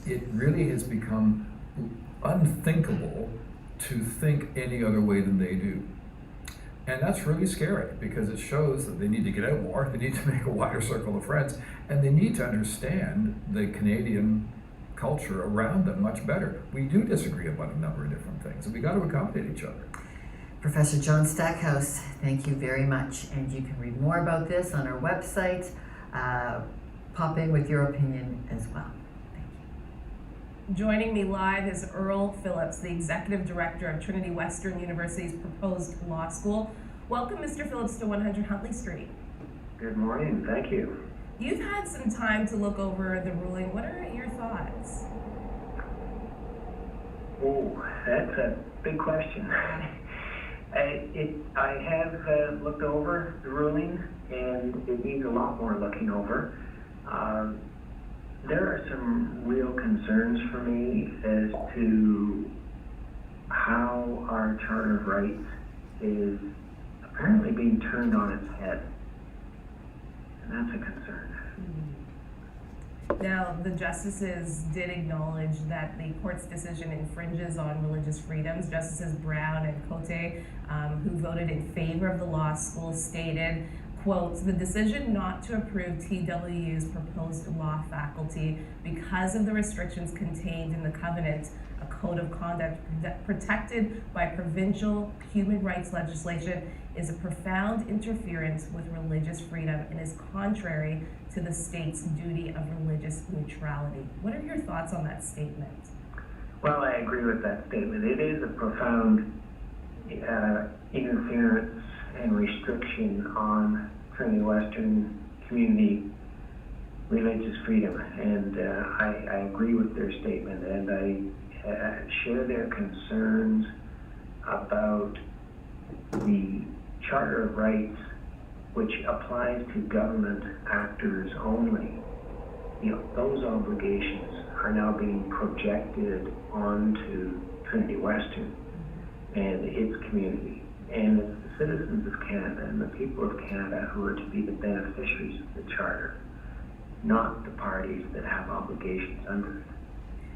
it really has become unthinkable to think any other way than they do. And that's really scary because it shows that they need to get out more, they need to make a wider circle of friends, and they need to understand the Canadian culture around them much better. We do disagree about a number of different things, and we got to accommodate each other. Professor John Stackhouse, thank you very much. And you can read more about this on our website. Pop in with your opinion as well. Thank you. Joining me live is Earl Phillips, the Executive Director of Trinity Western University's proposed law school. Welcome, Mr. Phillips, to 100 Huntley Street. Good morning, thank you. You've had some time to look over the ruling. What are your thoughts? Oh, that's a big question. I have looked over the ruling, and it needs a lot more looking over. There are some real concerns for me as to how our Charter of Rights is apparently being turned on its head. And that's a concern. Now, the justices did acknowledge that the court's decision infringes on religious freedoms. Justices Brown and Cote, who voted in favor of the law school, stated, quote, the decision not to approve TWU's proposed law faculty because of the restrictions contained in the covenant, a code of conduct protected by provincial human rights legislation, is a profound interference with religious freedom and is contrary to the state's duty of religious neutrality. What are your thoughts on that statement? Well, I agree with that statement. It is a profound interference and restriction on Trinity Western community religious freedom, and I agree with their statement, and I share their concerns about the Charter of Rights, which applies to government actors only. You know, those obligations are now being projected onto Trinity Western and its community. And it's the citizens of Canada and the people of Canada who are to be the beneficiaries of the Charter, not the parties that have obligations under it.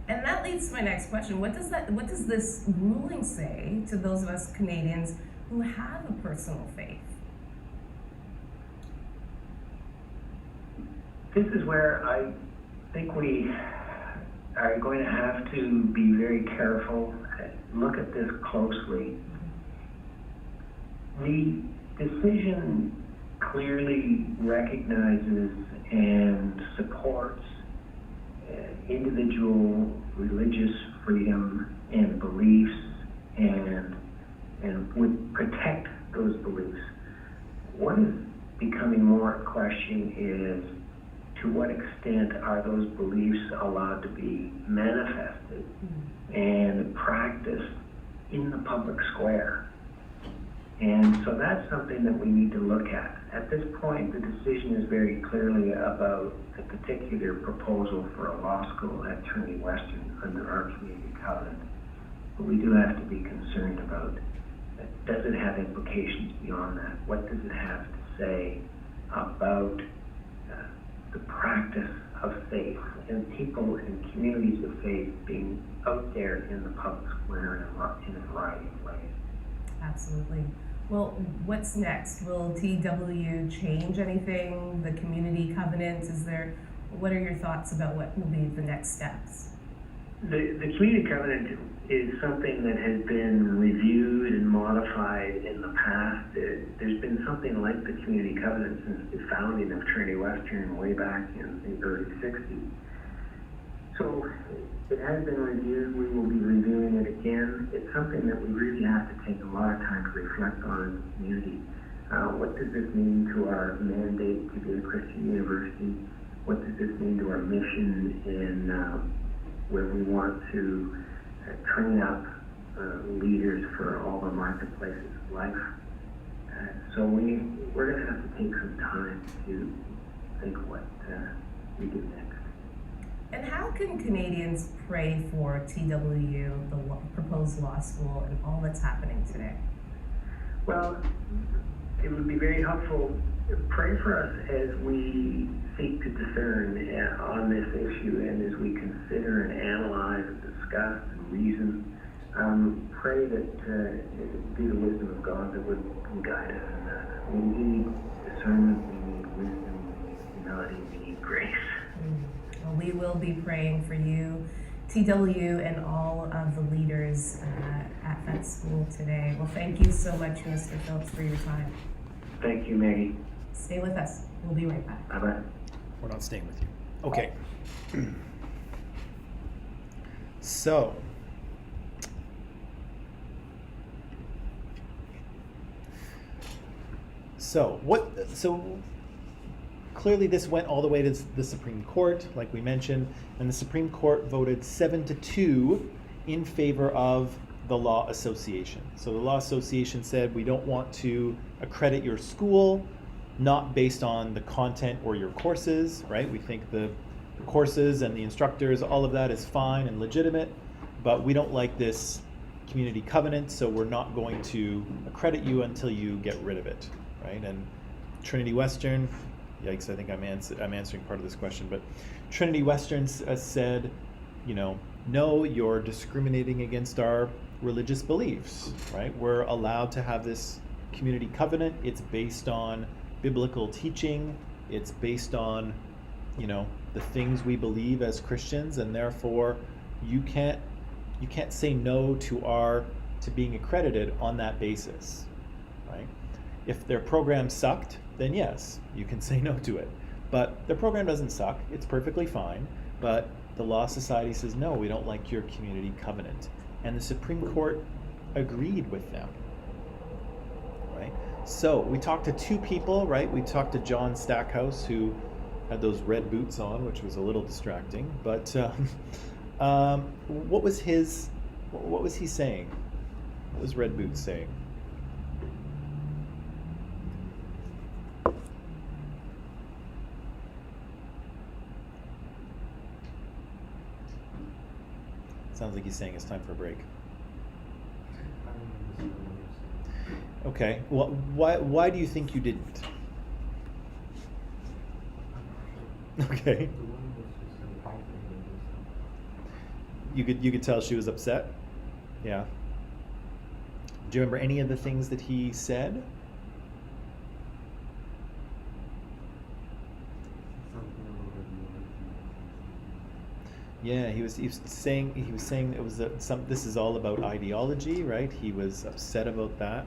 And that leads to my next question. What does this ruling say to those of us Canadians who have a personal faith? This is where I think we are going to have to be very careful, look at this closely. The decision clearly recognizes and supports individual religious freedom and beliefs and would protect those beliefs. What is becoming more a question is, to what extent are those beliefs allowed to be manifested and practiced in the public square. And so that's something that we need to look at. At this point, the decision is very clearly about a particular proposal for a law school at Trinity Western under our community covenant. But we do have to be concerned about, does it have implications beyond that? What does it have to say about the practice of faith and people and communities of faith being out there in the public square in a variety of ways? Absolutely. Well, what's next? Will TW change anything? The community covenants? What are your thoughts about what will be the next steps? The community covenant is something that has been reviewed and modified in the past. There's been something like the community covenant since the founding of Trinity Western way back in the early 60s. So it has been reviewed. We will be reviewing it again. It's something that we really have to take a lot of time to reflect on as a community. What does this mean to our mandate to be a Christian university? What does this mean to our mission in where we want to train up leaders for all the marketplaces of life? So we're going to have to take some time to think what we do next. And how can Canadians pray for TW, the proposed law school, and all that's happening today? Well, it would be very helpful. Pray for us as we seek to discern on this issue and as we consider and analyze and discuss and reason. Pray that it would be the wisdom of God that would guide us in that. We need discernment, we need wisdom, we need humility, we need grace. Well, we will be praying for you, TW, and all of the leaders at that school today. Well, thank you so much, Mr. Phillips, for your time. Thank you, Maggie. Stay with us. We'll be right back. Bye-bye. We're not staying with you. Okay. So, clearly this went all the way to the Supreme Court, like we mentioned, and the Supreme Court voted 7-2 in favor of the Law Association. So the Law Association said, we don't want to accredit your school, not based on the content or your courses, right? We think the courses and the instructors, all of that is fine and legitimate, but we don't like this community covenant, so we're not going to accredit you until you get rid of it, right? And Trinity Western, yikes, I think I'm answering part of this question, but Trinity Western said, no, you're discriminating against our religious beliefs, right? We're allowed to have this community covenant. It's based on biblical teaching. It's based on, the things we believe as Christians, and therefore you can't say no to being accredited on that basis, right? If their program sucked, then yes, you can say no to it. But their program doesn't suck. It's perfectly fine. But the Law Society says, no, we don't like your community covenant. And the Supreme Court agreed with them, right? So we talked to two people, right? We talked to John Stackhouse, who had those red boots on, which was a little distracting. But what was he saying? What was Red Boots saying? Sounds like he's saying it's time for a break. Okay. Well, why do you think you didn't? Okay. You could tell she was upset? Yeah. Do you remember any of the things that he said? Yeah, he was saying it was this is all about ideology, right? He was upset about that.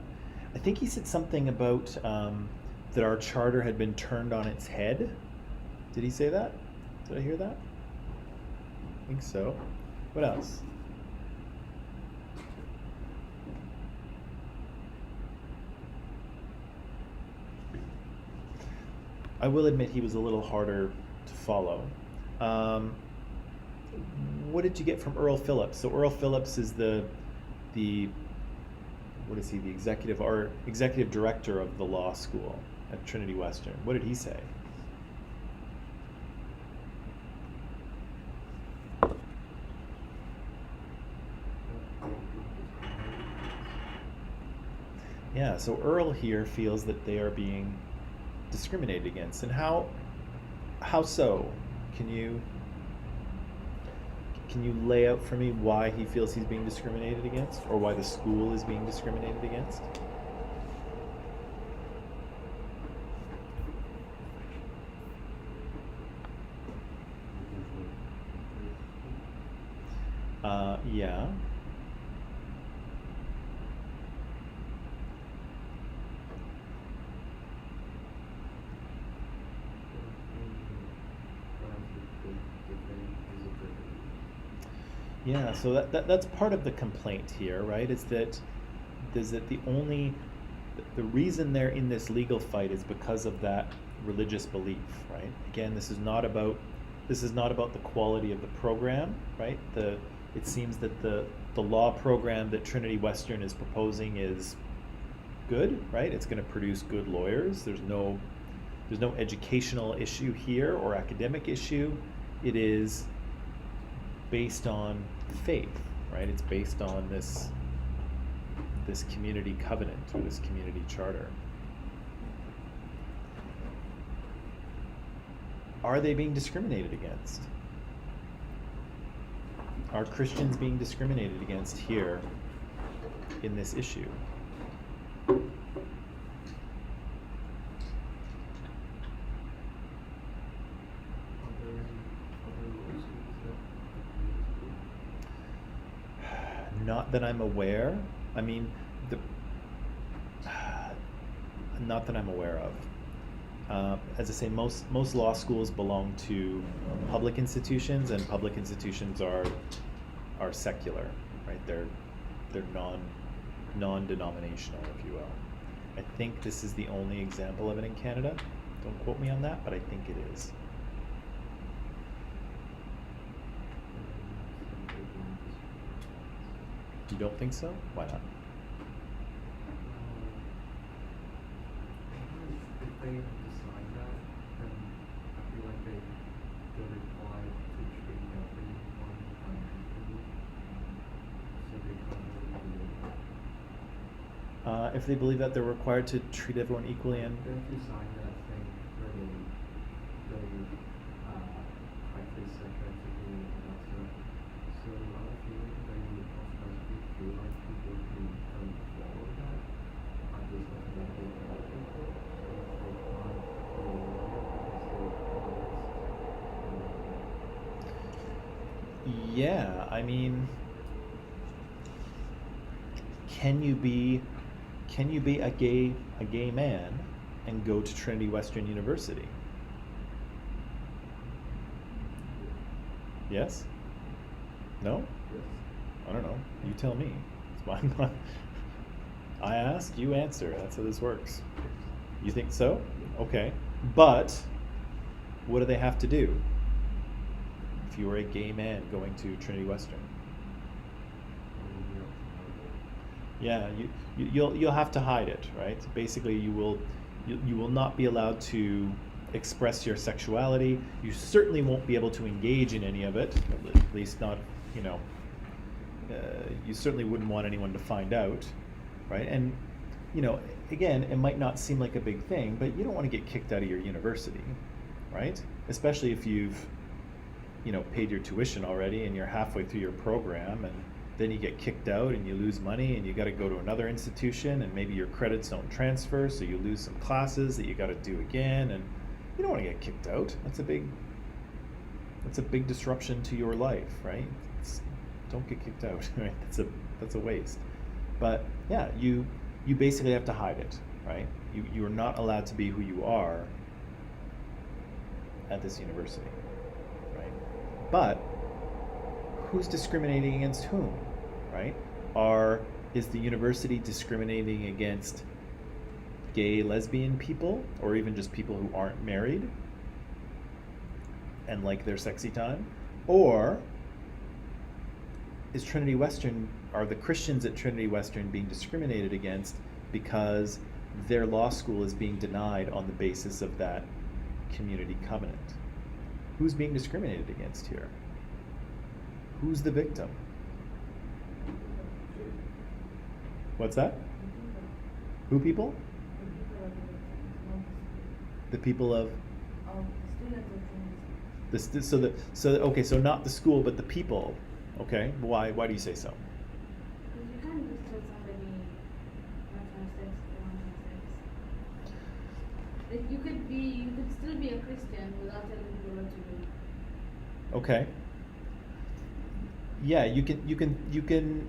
I think he said something about that our charter had been turned on its head. Did he say that? Did I hear that? I think so. What else? I will admit he was a little harder to follow. What did you get from Earl Phillips? So Earl Phillips is the what is he, the executive director of the law school at Trinity Western. What did he say? Yeah, so Earl here feels that they are being discriminated against. And how so? Can you lay out for me why he feels he's being discriminated against, or why the school is being discriminated against? Yeah. Yeah, so that's part of the complaint here, right? Is that the reason they're in this legal fight is because of that religious belief, right? Again, this is not about the quality of the program, right? It seems that the law program that Trinity Western is proposing is good, right? It's going to produce good lawyers. There's no educational issue here or academic issue. It is based on faith, right? It's based on this community covenant or this community charter. Are they being discriminated against? Are Christians being discriminated against here in this issue? Not that I'm aware. I mean, not that I'm aware of. As I say, most law schools belong to public institutions, and public institutions are secular, right? They're non-denominational, if you will. I think this is the only example of it in Canada. Don't quote me on that, but I think it is. You don't think so? Why not? If they decide that, then I feel like they're required to treat everyone unequally. So they can't really do If they believe that they're required to treat everyone equally, and they have to sign that thing where they practice effectively and that's it. So I feel like they automatically feel like people who don't follow that are just automatically people. yeah, I mean, can you be a gay man and go to Trinity Western University? Yes? No? Yes. I don't know. You tell me. It's mine. I ask, you answer. That's how this works. You think so? Okay. But what do they have to do if you were a gay man going to Trinity Western? Yeah, you'll have to hide it, right? Basically, you will not be allowed to express your sexuality. You certainly won't be able to engage in any of it, at least not, you certainly wouldn't want anyone to find out, right? And, again, it might not seem like a big thing, but you don't want to get kicked out of your university, right? Especially if you've, paid your tuition already and you're halfway through your program, and then you get kicked out and you lose money and you got to go to another institution, and maybe your credits don't transfer, so you lose some classes that you got to do again, and you don't want to get kicked out. That's a big disruption to your life, right? Don't get kicked out, right? That's a waste. But yeah, you basically have to hide it, right? You are not allowed to be who you are at this university, right? But who's discriminating against whom, right? Is the university discriminating against gay, lesbian people, or even just people who aren't married and like their sexy time? Or is Trinity Western, are the Christians at Trinity Western being discriminated against because their law school is being denied on the basis of that community covenant? Who's being discriminated against here? Who's the victim? What's that? Who people? The people of so not the school but the people. Okay, why do you say so? Because you can't just tell somebody not to have sex or want to have sex. Like you could still be a Christian without telling people what to do. Okay. Yeah, you can.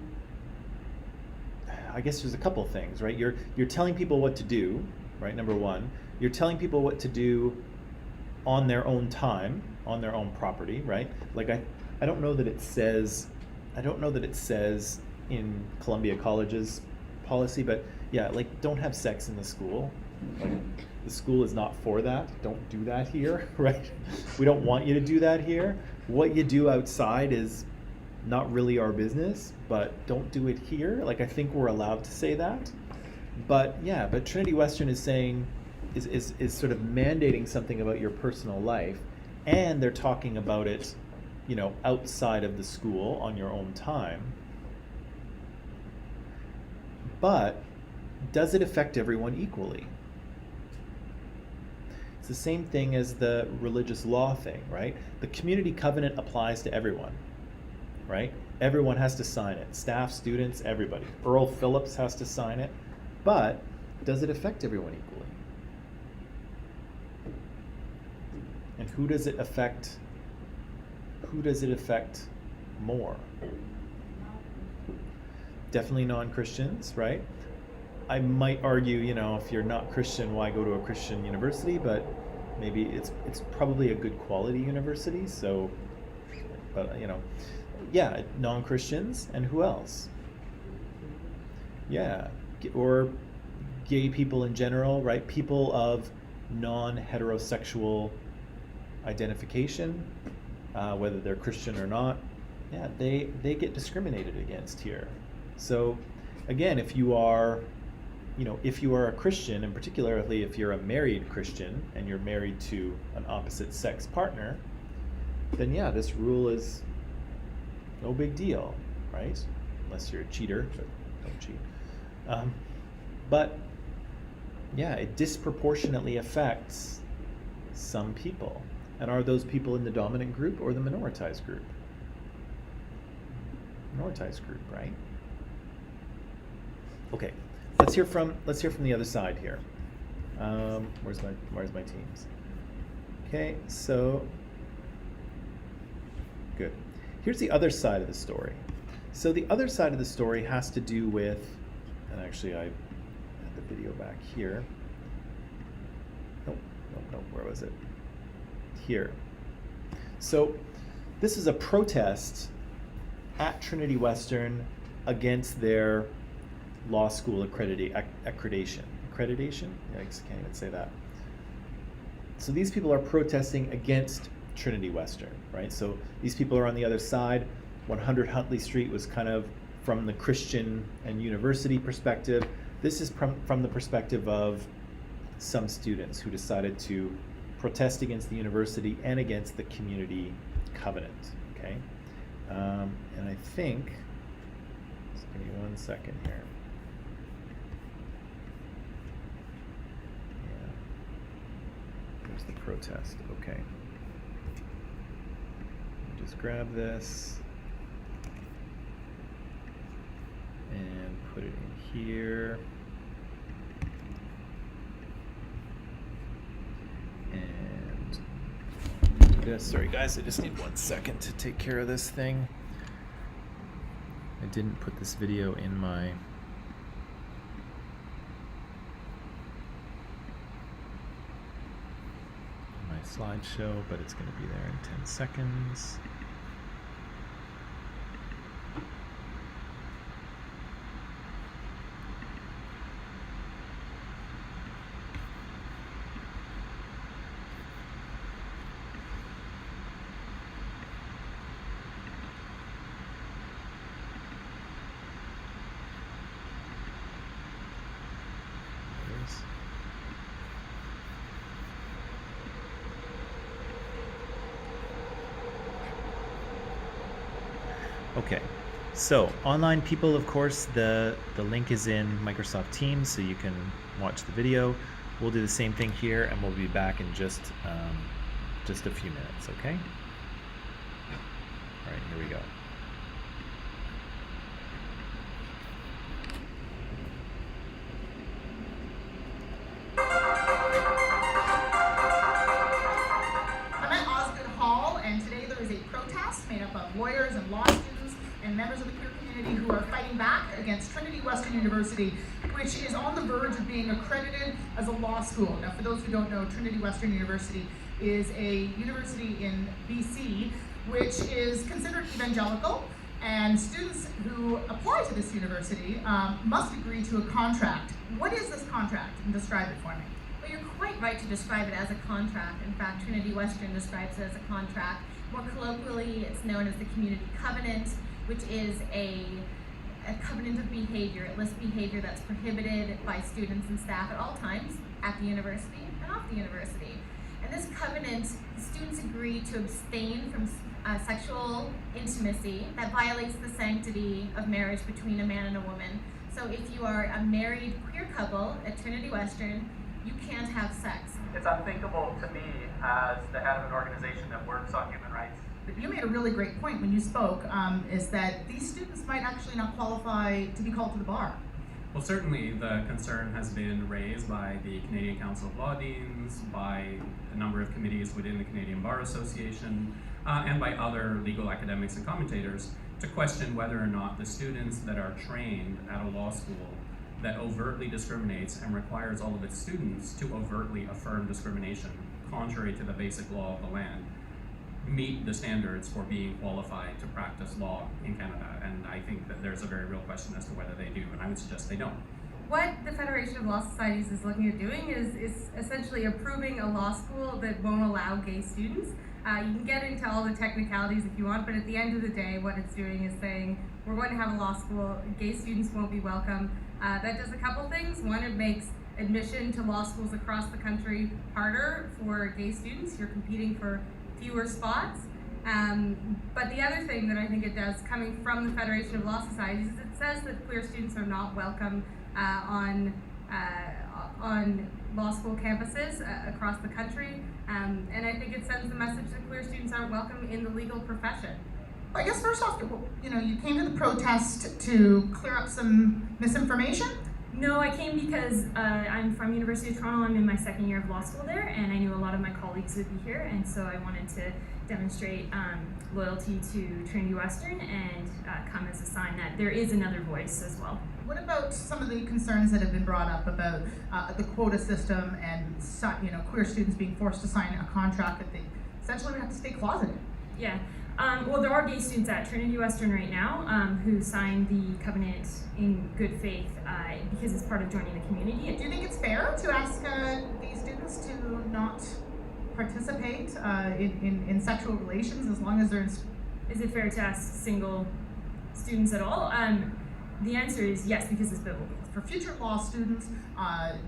I guess there's a couple things, right? You're telling people what to do, right? Number one, you're telling people what to do on their own time, on their own property, right? Like I don't know that it says in Columbia College's policy, but yeah, like don't have sex in the school. Like the school is not for that. Don't do that here, right? We don't want you to do that here. What you do outside is not really our business, but don't do it here. Like I think we're allowed to say that. But yeah, but Trinity Western is saying is sort of mandating something about your personal life, and they're talking about it, you know, outside of the school on your own time. But does it affect everyone equally? It's the same thing as the religious law thing, right? The community covenant applies to everyone, right? Everyone has to sign it. Staff, students, everybody. Earl Phillips has to sign it. But does it affect everyone equally? And who does it affect? Who does it affect more? Definitely non-Christians, right? I might argue, you know, if you're not Christian, why go to a Christian university? But maybe it's probably a good quality university. So, but you know, yeah, non-Christians, and who else? Yeah, or gay people in general, right? People of non-heterosexual identification, whether they're Christian or not, yeah, they get discriminated against here. So again, if you are a Christian, and particularly if you're a married Christian and you're married to an opposite sex partner, then yeah, this rule is no big deal, right? Unless you're a cheater, but don't cheat. But yeah, it disproportionately affects some people. And are those people in the dominant group or the minoritized group? Minoritized group, right? Okay, let's hear from the other side here. Where's my teams? Okay, so good. Here's the other side of the story. So the other side of the story has to do with, and actually I had the video back here. Nope, where was it? Here. So this is a protest at Trinity Western against their law school accreditation. Accreditation? Yikes, can't even say that. So these people are protesting against Trinity Western, right? So these people are on the other side. 100 Huntley Street was kind of from the Christian and university perspective. This is from the perspective of some students who decided to protest against the university and against the community covenant, okay? And I think, just give me 1 second here. Yeah, there's the protest, okay. Just grab this and put it in here. And do this. Sorry guys, I just need 1 second to take care of this thing. I didn't put this video in my slideshow, but it's going to be there in 10 seconds. Okay, so online people, of course, the link is in Microsoft Teams, so you can watch the video. We'll do the same thing here, and we'll be back in just a few minutes, okay? All right, here we go. I'm at Osgood Hall, and today there is a protest made up of lawyers and law students and members of the queer community who are fighting back against Trinity Western University, which is on the verge of being accredited as a law school. Now, for those who don't know, Trinity Western University is a university in BC, which is considered evangelical, and students who apply to this university must agree to a contract. What is this contract? And describe it for me. Well, you're quite right to describe it as a contract. In fact, Trinity Western describes it as a contract. More colloquially, it's known as the Community Covenant, which is a covenant of behavior. It lists behavior that's prohibited by students and staff at all times at the university and off the university. And this covenant, the students agree to abstain from sexual intimacy that violates the sanctity of marriage between a man and a woman. So if you are a married queer couple at Trinity Western, you can't have sex. It's unthinkable to me as the head of an organization that works on human rights. But you made a really great point when you spoke, is that these students might actually not qualify to be called to the bar. Well, certainly the concern has been raised by the Canadian Council of Law Deans, by a number of committees within the Canadian Bar Association, and by other legal academics and commentators to question whether or not the students that are trained at a law school that overtly discriminates and requires all of its students to overtly affirm discrimination, contrary to the basic law of the land, meet the standards for being qualified to practice law in Canada. And I think that there's a very real question as to whether they do, and I would suggest they don't. What the Federation of Law Societies is looking at doing is essentially approving a law school that won't allow gay students. You can get into all the technicalities if you want, but at the end of the day, what it's doing is saying, we're going to have a law school, gay students won't be welcome. That does a couple things. One, it makes admission to law schools across the country harder for gay students. You're competing for fewer spots. But the other thing that I think it does, coming from the Federation of Law Societies, is it says that queer students are not welcome on law school campuses across the country. And I think it sends the message that queer students aren't welcome in the legal profession. I guess first off, you came to the protest to clear up some misinformation. No, I came because I'm from University of Toronto. I'm in my second year of law school there, and I knew a lot of my colleagues would be here, and so I wanted to demonstrate loyalty to Trinity Western and come as a sign that there is another voice as well. What about some of the concerns that have been brought up about the quota system and queer students being forced to sign a contract that they essentially would have to stay closeted? Yeah. Well, there are gay students at Trinity Western right now who signed the covenant in good faith because it's part of joining the community. Do you think it's fair to ask these students to not participate in sexual relations as long as they're in school? Is it fair to ask single students at all? The answer is yes, because it's biblical. For future law students,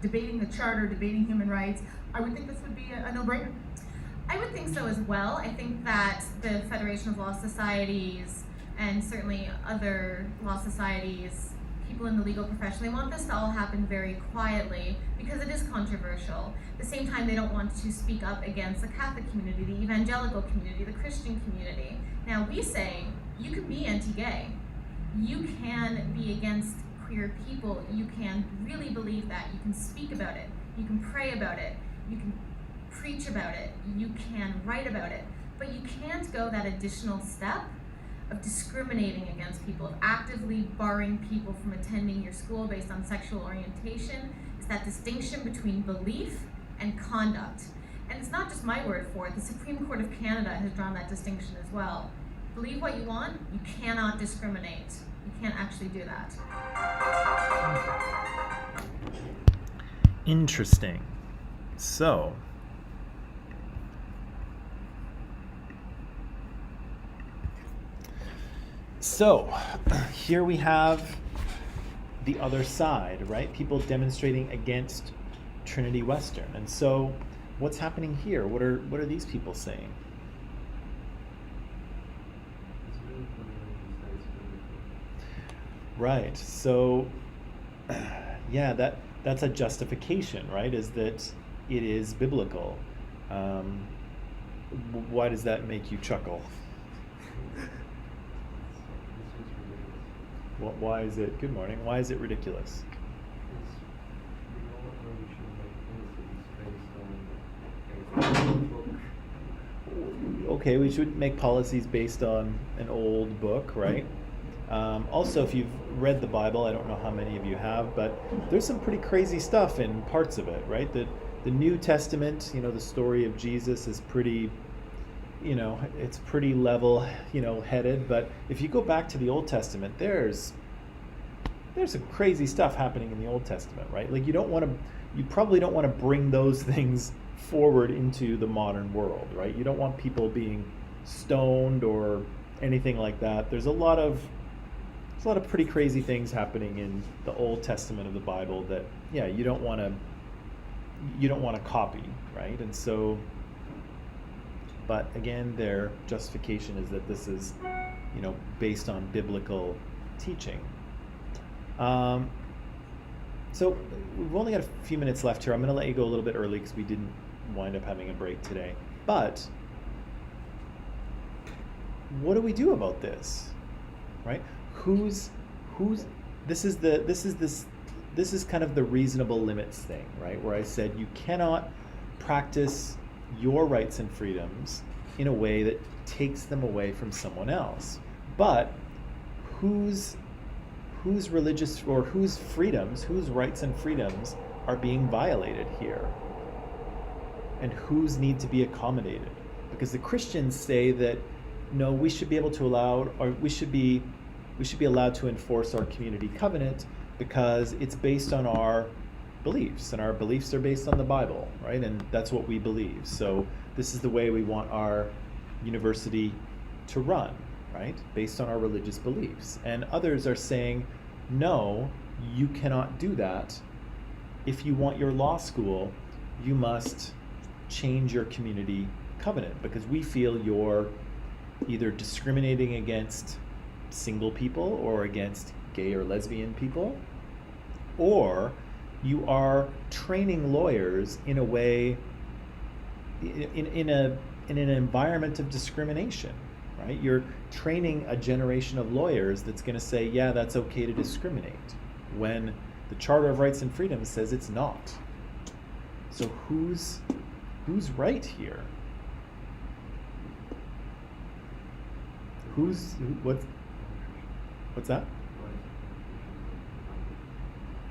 debating the charter, debating human rights, I would think this would be a no-brainer. I would think so as well. I think that the Federation of Law Societies and certainly other law societies, people in the legal profession, they want this to all happen very quietly because it is controversial. At the same time, they don't want to speak up against the Catholic community, the evangelical community, the Christian community. Now, we say you can be anti-gay. You can be against queer people. You can really believe that. You can speak about it. You can pray about it. You can preach about it, you can write about it, but you can't go that additional step of discriminating against people, of actively barring people from attending your school based on sexual orientation. It's that distinction between belief and conduct. And it's not just my word for it, the Supreme Court of Canada has drawn that distinction as well. Believe what you want, you cannot discriminate. You can't actually do that. Interesting. So, here we have the other side, right? People demonstrating against Trinity Western. And so, what's happening here? What are these people saying? It's really funny when he says Right. So, yeah, that's a justification, right? Is that it is biblical. Why does that make you chuckle? Why is it? Good morning. Why is it ridiculous? Okay, we should make policies based on an old book, right? Also, if you've read the Bible, I don't know how many of you have, but there's some pretty crazy stuff in parts of it, right? The New Testament, the story of Jesus is pretty, it's pretty level, headed. But if you go back to the Old Testament, there's some crazy stuff happening in the Old Testament, right? Like you probably don't want to bring those things forward into the modern world, right? You don't want people being stoned or anything like that. There's a lot of pretty crazy things happening in the Old Testament of the Bible that, yeah, you don't want to copy, right? And so, but again, their justification is that this is, based on biblical teaching. So we've only got a few minutes left here. I'm going to let you go a little bit early because we didn't wind up having a break today. But what do we do about this, right? This is kind of the reasonable limits thing, right? Where I said you cannot practice your rights and freedoms in a way that takes them away from someone else. But whose religious or whose rights and freedoms are being violated here? And whose need to be accommodated? Because the Christians say that no, we should be able to we should be allowed to enforce our community covenant because it's based on our beliefs, and our beliefs are based on the Bible, right? And that's what we believe. So this is the way we want our university to run, right? Based on our religious beliefs. And others are saying, no, you cannot do that. If you want your law school, you must change your community covenant because we feel you're either discriminating against single people or against gay or lesbian people, or you are training lawyers in a way, in an environment of discrimination, right? You're training a generation of lawyers that's going to say, yeah, that's okay to discriminate, when the Charter of Rights and Freedoms says it's not. So who's right here? What's that?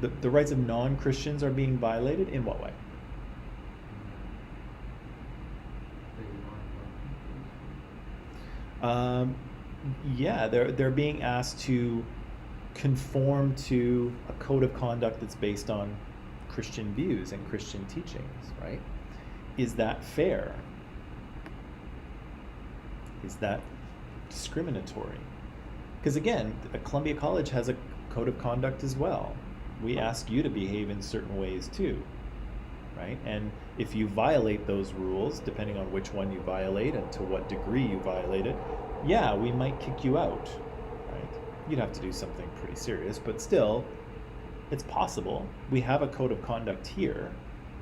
The rights of non-Christians are being violated? In what way? Yeah, they're being asked to conform to a code of conduct that's based on Christian views and Christian teachings, right? Is that fair? Is that discriminatory? Because again, Columbia College has a code of conduct as well. We ask you to behave in certain ways too, right? And if you violate those rules, depending on which one you violate and to what degree you violate it, yeah, we might kick you out, right? You'd have to do something pretty serious, but still, it's possible. We have a code of conduct here,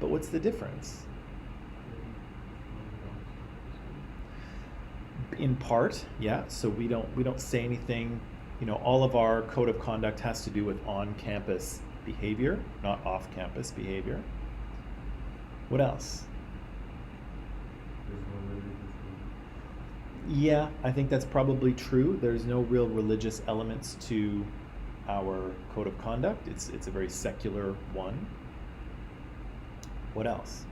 but what's the difference? In part, yeah, so we don't say anything, all of our code of conduct has to do with on-campus behavior, not off-campus behavior. What else? Yeah, I think that's probably true. There's no real religious elements to our code of conduct. It's a very secular one. What else?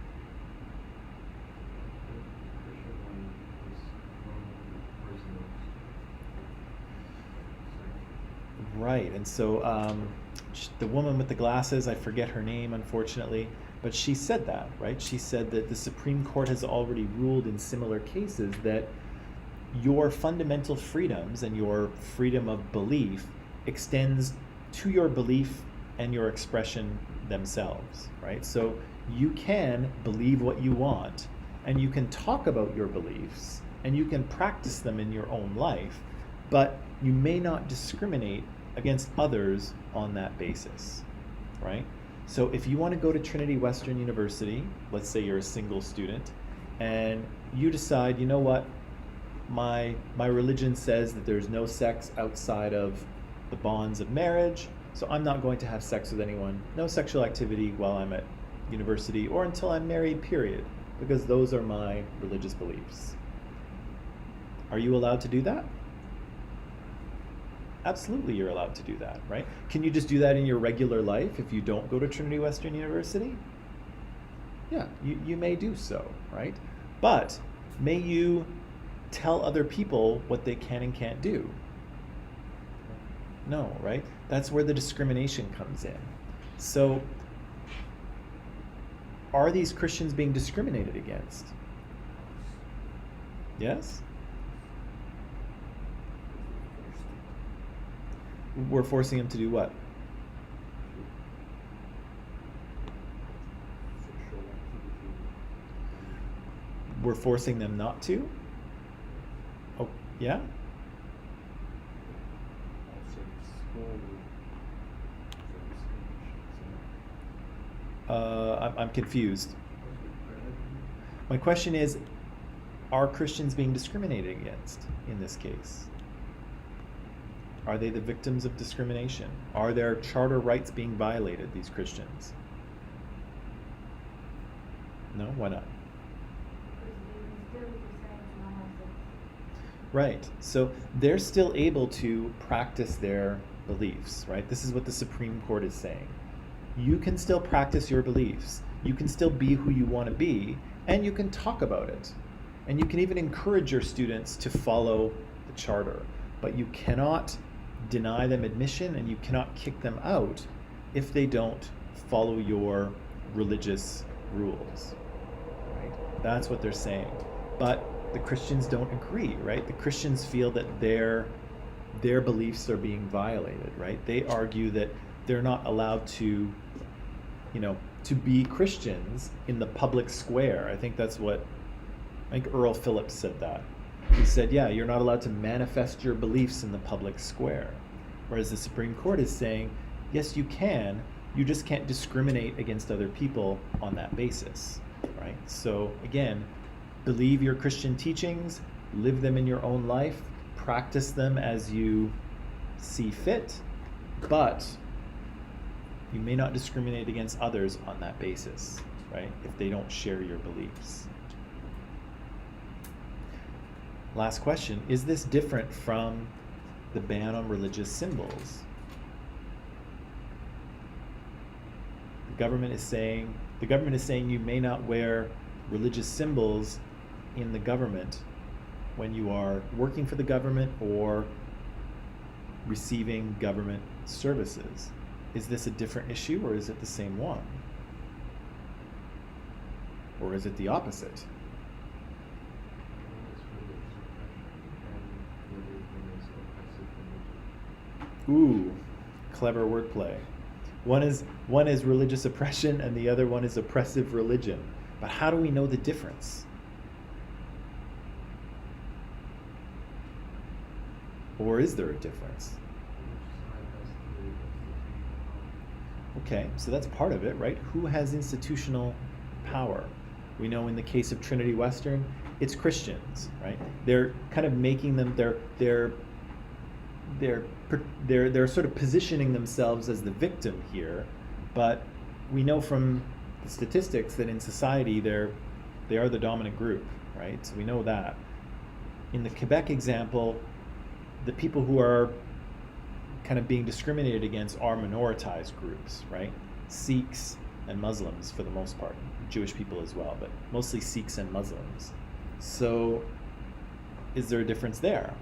Right, and so the woman with the glasses, I forget her name, unfortunately, but she said that, right? She said that the Supreme Court has already ruled in similar cases that your fundamental freedoms and your freedom of belief extends to your belief and your expression themselves, right? So you can believe what you want, and you can talk about your beliefs, and you can practice them in your own life, but you may not discriminate against others on that basis, right? So if you want to go to Trinity Western University, let's say you're a single student, and you decide, you know what, my religion says that there's no sex outside of the bonds of marriage, so I'm not going to have sex with anyone, no sexual activity while I'm at university or until I'm married, period, because those are my religious beliefs. Are you allowed to do that? Absolutely, you're allowed to do that, right? Can you just do that in your regular life if you don't go to Trinity Western University? Yeah, you may do so, right? But may you tell other people what they can and can't do? No, right? That's where the discrimination comes in. So, are these Christians being discriminated against? Yes? We're forcing them to do what? Sexual activity. We're forcing them not to? Oh, yeah? Outside school. I'm confused. My question is, are Christians being discriminated against in this case? Are they the victims of discrimination? Are their charter rights being violated, these Christians? No? Why not? Right. So they're still able to practice their beliefs, right? This is what the Supreme Court is saying. You can still practice your beliefs. You can still be who you want to be, and you can talk about it. And you can even encourage your students to follow the charter. But you cannot deny them admission, and you cannot kick them out if they don't follow your religious rules, right? That's what they're saying. But the Christians don't agree, right? The Christians feel that their beliefs are being violated, right? They argue that they're not allowed to, to be Christians in the public square. I think Earl Phillips said that. He said, yeah, you're not allowed to manifest your beliefs in the public square. Whereas the Supreme Court is saying, yes, you can, you just can't discriminate against other people on that basis, right? So again, believe your Christian teachings, live them in your own life, practice them as you see fit, but you may not discriminate against others on that basis, right? If they don't share your beliefs. Last question, is this different from the ban on religious symbols? The government is saying you may not wear religious symbols in the government when you are working for the government or receiving government services. Is this a different issue, or is it the same one? Or is it the opposite? Ooh, clever wordplay. One is religious oppression and the other one is oppressive religion. But how do we know the difference? Or is there a difference? Okay, so that's part of it, right? Who has institutional power? We know in the case of Trinity Western, it's Christians, right? They're kind of making them, they're sort of positioning themselves as the victim here, but we know from the statistics that in society they are the dominant group, right? So we know that. In the Quebec example, the people who are kind of being discriminated against are minoritized groups, right? Sikhs and Muslims for the most part, Jewish people as well, but mostly Sikhs and Muslims. So is there a difference there?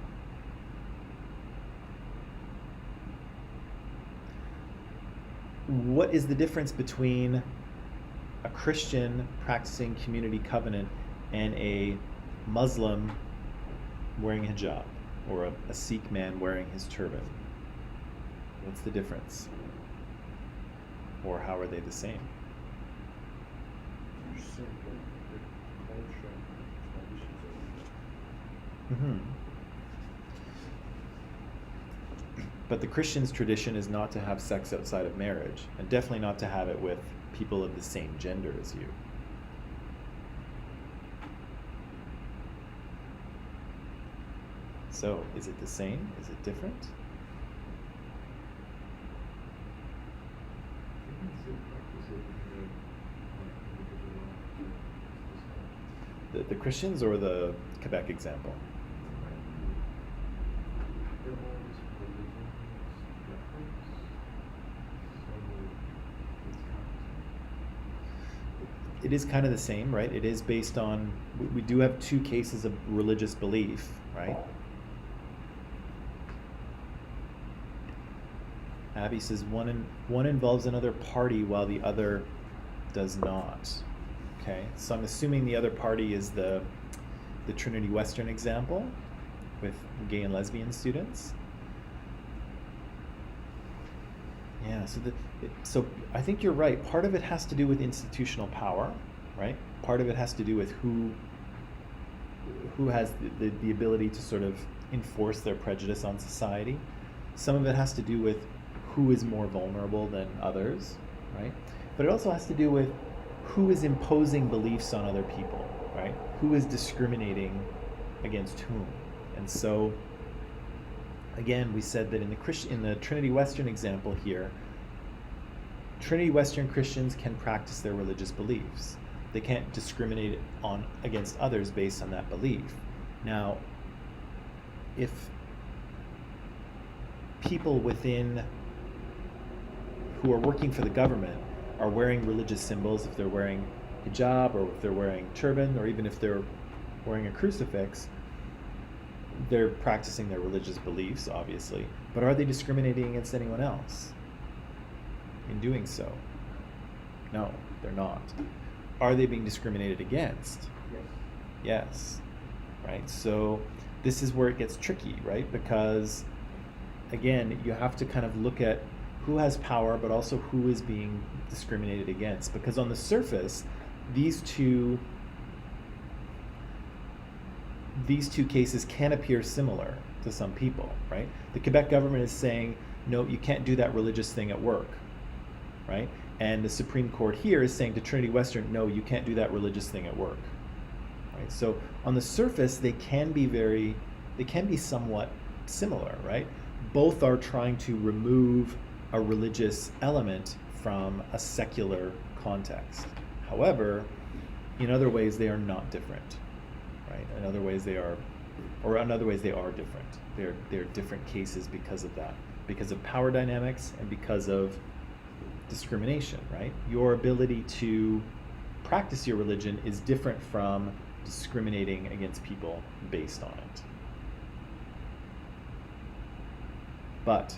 What is the difference between a Christian practicing community covenant and a Muslim wearing hijab, or a Sikh man wearing his turban? What's the difference? Or how are they the same? But the Christian's tradition is not to have sex outside of marriage, and definitely not to have it with people of the same gender as you. So, is it the same? Is it different? The Christians or the Quebec example? It is kind of the same, right? It is based on, we do have two cases of religious belief, right? Abby says one involves another party while the other does not. Okay, so I'm assuming the other party is the Trinity Western example with gay and lesbian students. Yeah, so I think you're right. Part of it has to do with institutional power, right? Part of it has to do with who has the ability to sort of enforce their prejudice on society. Some of it has to do with who is more vulnerable than others, right? But it also has to do with who is imposing beliefs on other people, right? Who is discriminating against whom? And so, again, we said that in the Trinity Western example here, Trinity Western Christians can practice their religious beliefs. They can't discriminate against others based on that belief. Now, if people who are working for the government are wearing religious symbols, if they're wearing hijab or if they're wearing turban or even if they're wearing a crucifix, they're practicing their religious beliefs, obviously. But are they discriminating against anyone else in doing so? No, they're not. Are they being discriminated against? Yes. Right? So this is where it gets tricky, right? Because, again, you have to kind of look at who has power, but also who is being discriminated against. Because on the surface, these two cases can appear similar to some people, right? The Quebec government is saying, no, you can't do that religious thing at work, right? And the Supreme Court here is saying to Trinity Western, no, you can't do that religious thing at work, right? So on the surface, they can be somewhat similar, right? Both are trying to remove a religious element from a secular context. However, in other ways, they are not different. Right? In other ways they are different. They're different cases because of that, because of power dynamics and because of discrimination, right? Your ability to practice your religion is different from discriminating against people based on it. But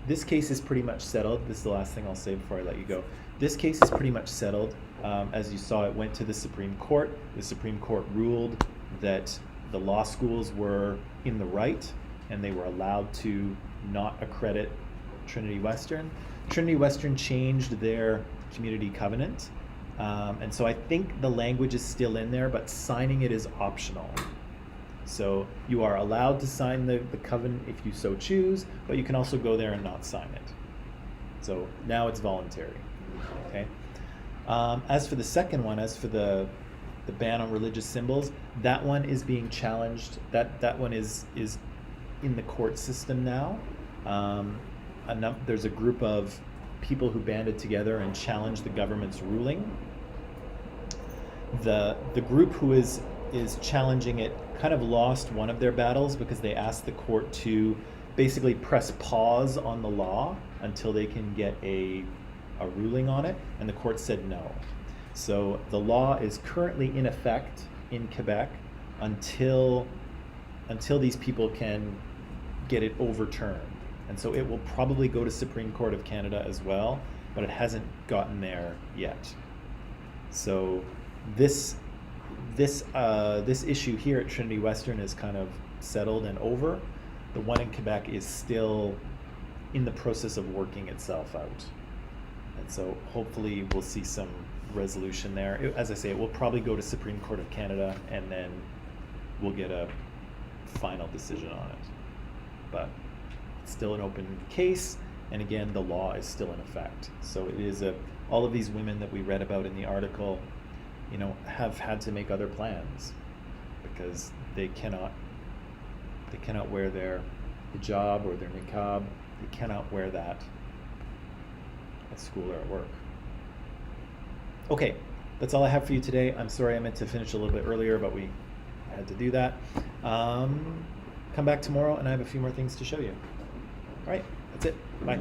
this case is pretty much settled. This is the last thing I'll say before I let you go. This case is pretty much settled. As you saw, it went to the Supreme Court. The Supreme Court ruled that the law schools were in the right and they were allowed to not accredit Trinity Western. Trinity Western changed their community covenant. And so I think the language is still in there, but signing it is optional. So you are allowed to sign the covenant if you so choose, but you can also go there and not sign it. So now it's voluntary. Okay. As for the second one, as for the ban on religious symbols, that one is being challenged. That one is in the court system now. There's a group of people who banded together and challenged the government's ruling. The group who is challenging it kind of lost one of their battles because they asked the court to basically press pause on the law until they can get a ruling on it, and the court said no. So the law is currently in effect in Quebec until these people can get it overturned. And so it will probably go to Supreme Court of Canada as well, but it hasn't gotten there yet. So this issue here at Trinity Western is kind of settled and over. The one in Quebec is still in the process of working itself out. And so hopefully we'll see some resolution there. As I say, it will probably go to Supreme Court of Canada and then we'll get a final decision on it. But It's still an open case, and again, the law is still in effect. So it is all of these women that we read about in the article, you know, have had to make other plans because they cannot wear their hijab or their niqab. They cannot wear that at school or at work. Okay, that's all I have for you today. I'm sorry I meant to finish a little bit earlier, but we had to do that. Come back tomorrow and I have a few more things to show you. All right, that's it. Bye.